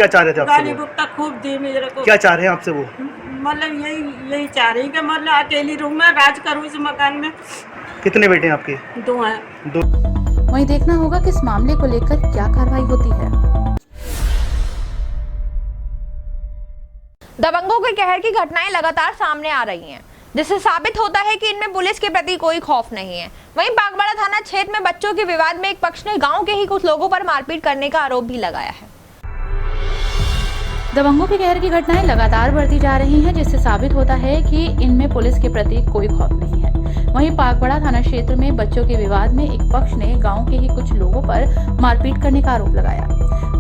चाह रहे थे आपसे? गाली गुप्ता खूब दी मेरे को। क्या चाह रहे हैं आपसे वो? मतलब यही चाह रही कि मतलब अकेली रूम में राज करूँ इस मकान में। कितने बेटे हैं आपके? 2 हैं। 2। वहीं देखना होगा कि इस मामले को लेकर क्या कार्रवाई होती है। दबंगों के कहर की घटनाएं लगातार सामने आ रही हैं, जिससे साबित होता है कि इनमें पुलिस के प्रति कोई खौफ नहीं है। वहीं बागबाड़ा थाना क्षेत्र में बच्चों के विवाद में एक पक्ष ने गांव के ही कुछ लोगों पर मारपीट करने का आरोप भी लगाया है। दबंगों के कहर की घटनाएं लगातार बढ़ती जा रही हैं, जिससे साबित होता है कि इनमें पुलिस के प्रति कोई खौफ नहीं है। वहीं बागबाड़ा थाना क्षेत्र में बच्चों के विवाद में एक पक्ष ने गांव के ही कुछ लोगों पर मारपीट करने का आरोप लगाया।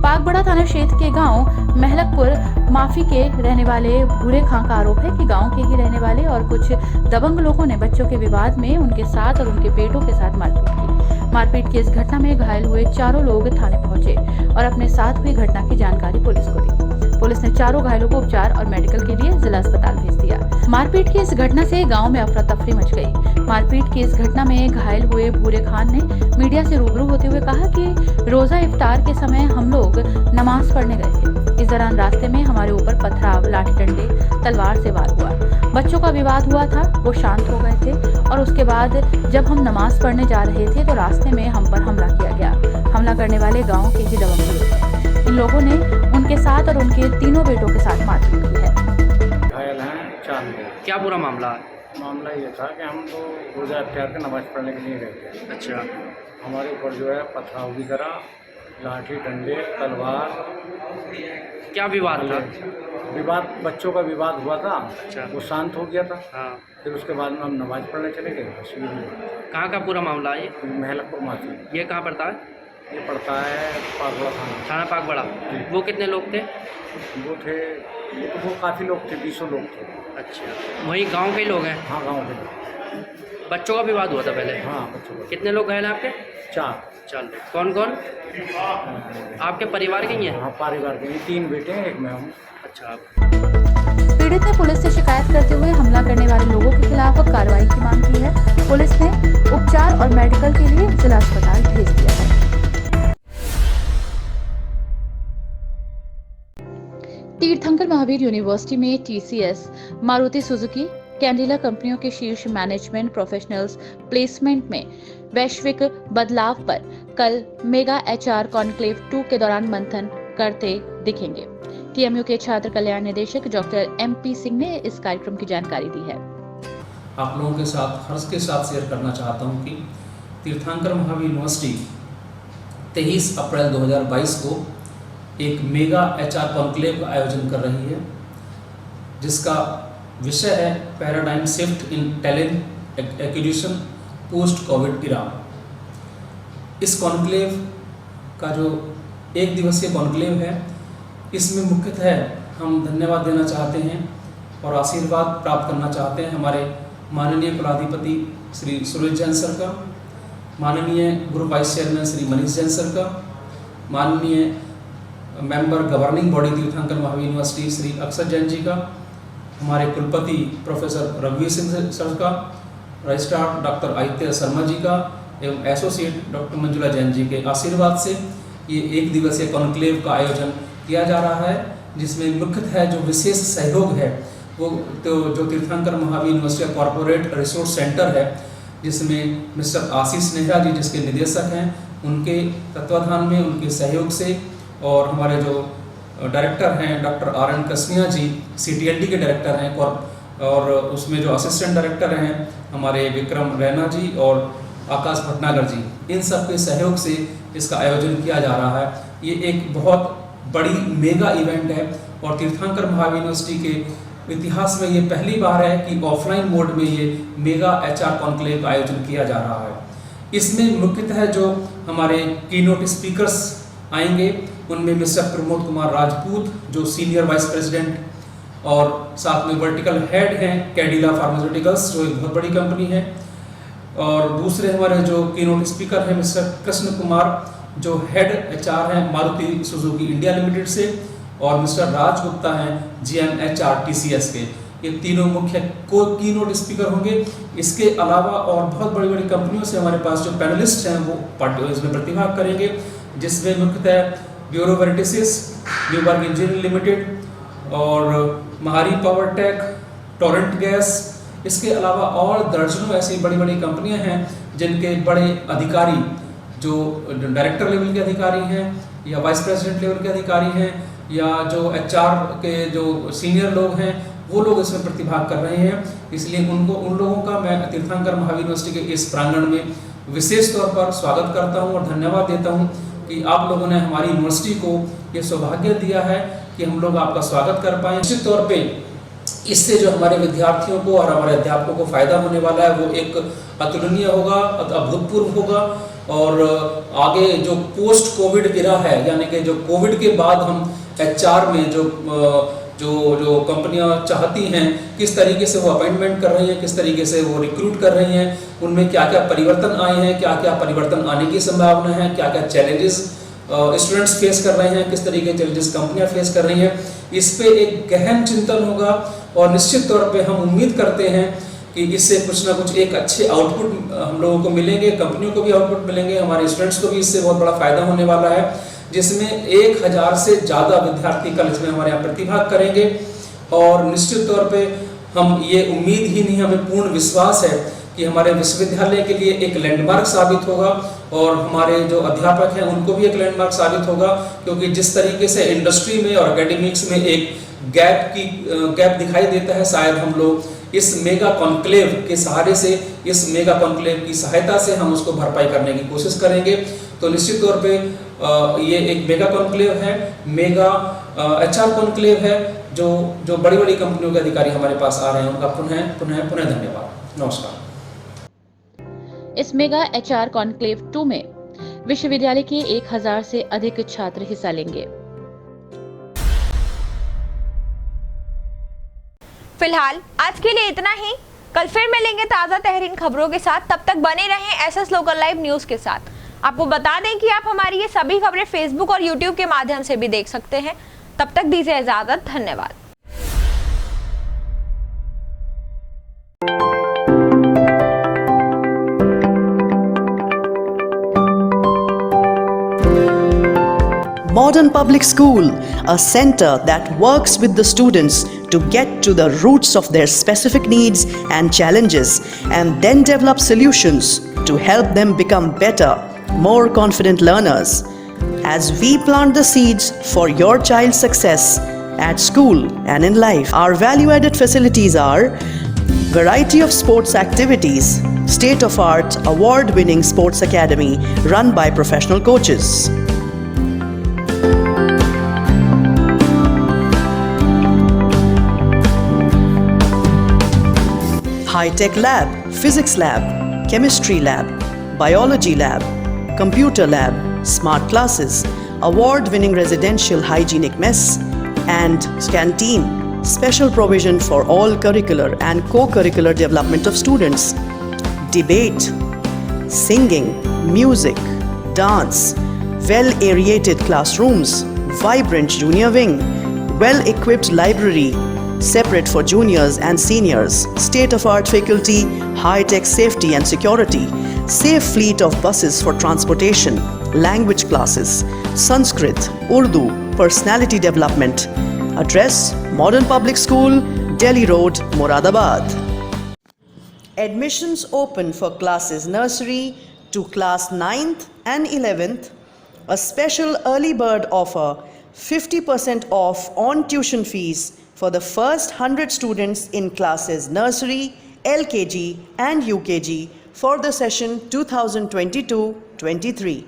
बागबाड़ा थाना क्षेत्र के गांव महलकपुर माफी के रहने वाले भूरे खां का आरोप है कि गांव के ही रहने वाले और कुछ दबंग लोगों ने बच्चों के विवाद में उनके साथ और उनके बेटों के साथ मारपीट की। मारपीट की इस घटना में घायल हुए चारों लोग थाने पहुंचे और अपने साथ हुई घटना की जानकारी पुलिस को दी। पुलिस ने चारों घायलों को उपचार और मेडिकल के लिए जिला अस्पताल भेज दिया। मारपीट की इस घटना से गांव में अफरा तफरी मच गई। मारपीट की इस घटना में घायल हुए भूरे खान ने मीडिया से रूबरू होते हुए कहा कि रोजा इफ्तार के समय हम लोग नमाज पढ़ने गए थे। इस दौरान रास्ते में हमारे ऊपर पथराव, लाठी डंडे, तलवार से वार हुआ। बच्चों का विवाद हुआ था, वो शांत हो गए थे और उसके बाद जब हम नमाज पढ़ने जा रहे थे तो रास्ते में हम पर हमला किया गया। हमला करने वाले गाँव के ही दबंग लोग हैं। इन लोगों ने उनके साथ और उनके तीनों बेटों के साथ मारपीट की है। घायल हैं 4 लोग। क्या पूरा मामला है? मामला ये था कि हम तो रोज़ा इफ्तार के नमाज पढ़ने के लिए गए थे। अच्छा। हमारे ऊपर जो है पथराव की तरह लाठी डंडे तलवार। क्या विवाद था? विवाद बच्चों का विवाद हुआ था। अच्छा। वो शांत हो गया था। हाँ। फिर उसके बाद में हम नमाज पढ़ने चले गए। बस ये कहाँ का पूरा मामला है? महलकपुर माथी। ये कहाँ पड़ता है? ये पड़ता है पागबड़ा थाना। थाना पागबड़ा। वो कितने लोग थे? वो काफ़ी लोग थे, 20 लोग थे। अच्छा, वही गांव के लोग हैं? हाँ, गांव के लोग। बच्चों का विवाद हुआ था पहले? हाँ, बच्चों का। कितने लोग घायल हैं आपके? 4। कौन कौन? आपके परिवार के ही हैं? हाँ, परिवार के 3 बेटे हैं, एक मैं हूँ। अच्छा। पीड़ित ने पुलिस से शिकायत करते हुए हमला करने वाले लोगों के खिलाफ कार्रवाई की मांग की है। पुलिस ने उपचार और मेडिकल के लिए जिला अस्पताल भेज दिया है। तीर्थंकर महावीर यूनिवर्सिटी में TCS, मारुति सुजुकी, कैंडिला कंपनियों के शीर्ष मैनेजमेंट प्रोफेशनल्स प्लेसमेंट में वैश्विक बदलाव पर कल मेगा HR कॉन्क्लेव 2 के दौरान मंथन करते दिखेंगे। TMU के छात्र कल्याण निदेशक डॉक्टर MP सिंह ने इस कार्यक्रम की जानकारी दी है। आप लोगों के साथ हर्ष के साथ शेयर करना चाहता हूं कि तीर्थंकर महावीर यूनिवर्सिटी 23 अप्रैल 2022 को एक मेगा HR कॉन्क्लेव का आयोजन कर रही है, जिसका विषय है paradigm shift in talent acquisition post covid era. इस कॉन्क्लेव का जो 1 दिवसीय कॉन्क्लेव है, इसमें मुख्यतः हम धन्यवाद देना चाहते हैं और आशीर्वाद प्राप्त करना चाहते हैं हमारे माननीय कुलाधिपति श्री सुरेश जैन सर का, माननीय group vice chairman Shri Manish Jain sir का, माननीय मेंबर गवर्निंग बॉडी तीर्थंकर महावीर यूनिवर्सिटी श्री अक्षर जैन जी का, हमारे कुलपति प्रोफेसर रघुवीर सिंह सर का, रजिस्ट्रार डॉक्टर आदित्य शर्मा जी का एवं एसोसिएट डॉक्टर मंजुला जैन जी के आशीर्वाद से ये 1 दिवसीय कॉन्क्लेव का आयोजन किया जा रहा है, जिसमें मुख्यतः जो विशेष सहयोग है वो तो जो तीर्थंकर महावीर यूनिवर्सिटी का कॉरपोरेट रिसोर्स सेंटर है, जिसमें मिस्टर आशीष नेहरा जी जिसके निदेशक हैं, उनके तत्वाधान में, उनके सहयोग से, और हमारे जो डायरेक्टर हैं डॉक्टर RN कसनिया जी CTLD के डायरेक्टर हैं, और उसमें जो असिस्टेंट डायरेक्टर हैं हमारे विक्रम रैना जी और आकाश भटनागर जी, इन सब के सहयोग से इसका आयोजन किया जा रहा है। ये एक बहुत बड़ी मेगा इवेंट है और तीर्थंकर महावीर यूनिवर्सिटी के इतिहास में ये पहली बार है कि ऑफलाइन मोड में ये मेगा HR कॉन्क्लेव का आयोजन किया जा रहा है। इसमें मुख्यतः जो हमारे कीनोट स्पीकर्स आएंगे उनमें मिस्टर प्रमोद कुमार राजपूत जो सीनियर वाइस प्रेसिडेंट और साथ में वर्टिकल हेड हैं कैडिला फार्मास्यूटिकल्स जो एक बहुत बड़ी कंपनी है, और दूसरे हमारे जो कीनोट स्पीकर हैं मिस्टर कृष्ण कुमार जो हेड HR हैं मारुति सुजुकी इंडिया लिमिटेड से, और मिस्टर राज गुप्ता हैं GM HR TCS के। ये तीनों मुख्य कीनोट स्पीकर होंगे। इसके अलावा और बहुत बड़ी बड़ी कंपनियों से हमारे पास जो पैनलिस्ट हैं वो इसमें प्रतिभाग करेंगे, जिसमें मुख्यतः ब्यूरो वेरिटिसिस, न्यूबर्ग इंजीनियरिंग लिमिटेड और महारी पावर टेक, टोरेंट गैस, इसके अलावा और दर्जनों ऐसी बड़ी बड़ी कंपनियां हैं जिनके बड़े अधिकारी जो डायरेक्टर लेवल के अधिकारी हैं या वाइस प्रेसिडेंट लेवल के अधिकारी हैं या जो HR के जो सीनियर लोग हैं वो लोग इसमें प्रतिभाग कर रहे हैं। इसलिए उन लोगों का मैं तीर्थंकर महावीर यूनिवर्सिटी के इस प्रांगण में विशेष तौर पर स्वागत करता हूं और धन्यवाद देता हूं कि आप लोगों ने हमारी यूनिवर्सिटी को ये सौभाग्य दिया है कि हम लोग आपका स्वागत कर पाएँ। निश्चित तौर पे इससे जो हमारे विद्यार्थियों को और हमारे अध्यापकों को फायदा होने वाला है वो एक अतुलनीय होगा, अभूतपूर्व होगा, और आगे जो पोस्ट कोविड इरा है यानी कि जो कोविड के बाद हम HR में जो कंपनियां चाहती हैं, किस तरीके से वो अपॉइंटमेंट कर रही हैं, किस तरीके से वो रिक्रूट कर रही हैं, उनमें क्या क्या परिवर्तन आए हैं, क्या क्या परिवर्तन आने की संभावना है, क्या क्या चैलेंजेस स्टूडेंट्स फेस कर रहे हैं, किस तरीके के चैलेंजेस कंपनियां फेस कर रही हैं, इस पे एक गहन चिंतन होगा। और निश्चित तौर पे हम उम्मीद करते हैं कि इससे कुछ ना कुछ एक अच्छे आउटपुट हम लोगों को मिलेंगे, कंपनियों को भी आउटपुट मिलेंगे, हमारे स्टूडेंट्स को भी इससे बहुत बड़ा फायदा होने वाला है, जिसमें 1000 से ज़्यादा विद्यार्थी कल इसमें हमारे यहाँ प्रतिभाग करेंगे। और निश्चित तौर पे हम ये उम्मीद ही नहीं, हमें पूर्ण विश्वास है कि हमारे विश्वविद्यालय के लिए एक लैंडमार्क साबित होगा और हमारे जो अध्यापक हैं उनको भी एक लैंडमार्क साबित होगा, क्योंकि जिस तरीके से इंडस्ट्री में और एकेडमिक्स में एक गैप दिखाई देता है, शायद हम लोग इस मेगा कॉन्क्लेव के सहारे से, इस मेगा कॉन्क्लेव की सहायता से हम उसको भरपाई करने की कोशिश करेंगे। तो निश्चित तौर पे ये एक मेगा कॉन्क्लेव है, मेगा HR कॉन्क्लेव है, जो बड़ी बड़ी कंपनियों के अधिकारी हमारे पास आ रहे हैं, उनका पुनः धन्यवाद। नमस्कार। इस मेगा HR कॉन्क्लेव 2 में विश्वविद्यालय के 1000 से अधिक छात्र हिस्सा लेंगे। फिलहाल आज के लिए इतना ही। कल फिर मिलेंगे ताज़ा तहरीन खबरों के साथ। तब तक बने रहें SS लोकल लाइव न्यूज़ के साथ। आपको बता दें कि आप हमारी ये सभी खबरें फेसबुक और यूट्यूब के माध्यम से भी देख सकते हैं। तब तक दीजिए इजाजत। धन्यवाद। Modern Public School, a center that works with the students to get to the roots of their specific needs and challenges and then develop solutions to help them become better, more confident learners. As we plant the seeds for your child's success at school and in life, our value-added facilities are variety of sports activities, state-of-art, award-winning sports academy run by professional coaches. High-tech lab, physics lab, chemistry lab, biology lab, computer lab, smart classes, award-winning residential hygienic mess, and canteen. Special provision for all curricular and co-curricular development of students. Debate, singing, music, dance, well-aerated classrooms, vibrant junior wing, well-equipped library, separate for juniors and seniors, state-of-art faculty, high-tech safety and security, safe fleet of buses for transportation, language classes, Sanskrit, Urdu, personality development. Address: Modern Public School, Delhi Road, Moradabad. Admissions open for classes nursery to class 9th and 11th. A special early bird offer, 50% off on tuition fees for the first 100 students in classes nursery, LKG and UKG for the session 2022-23.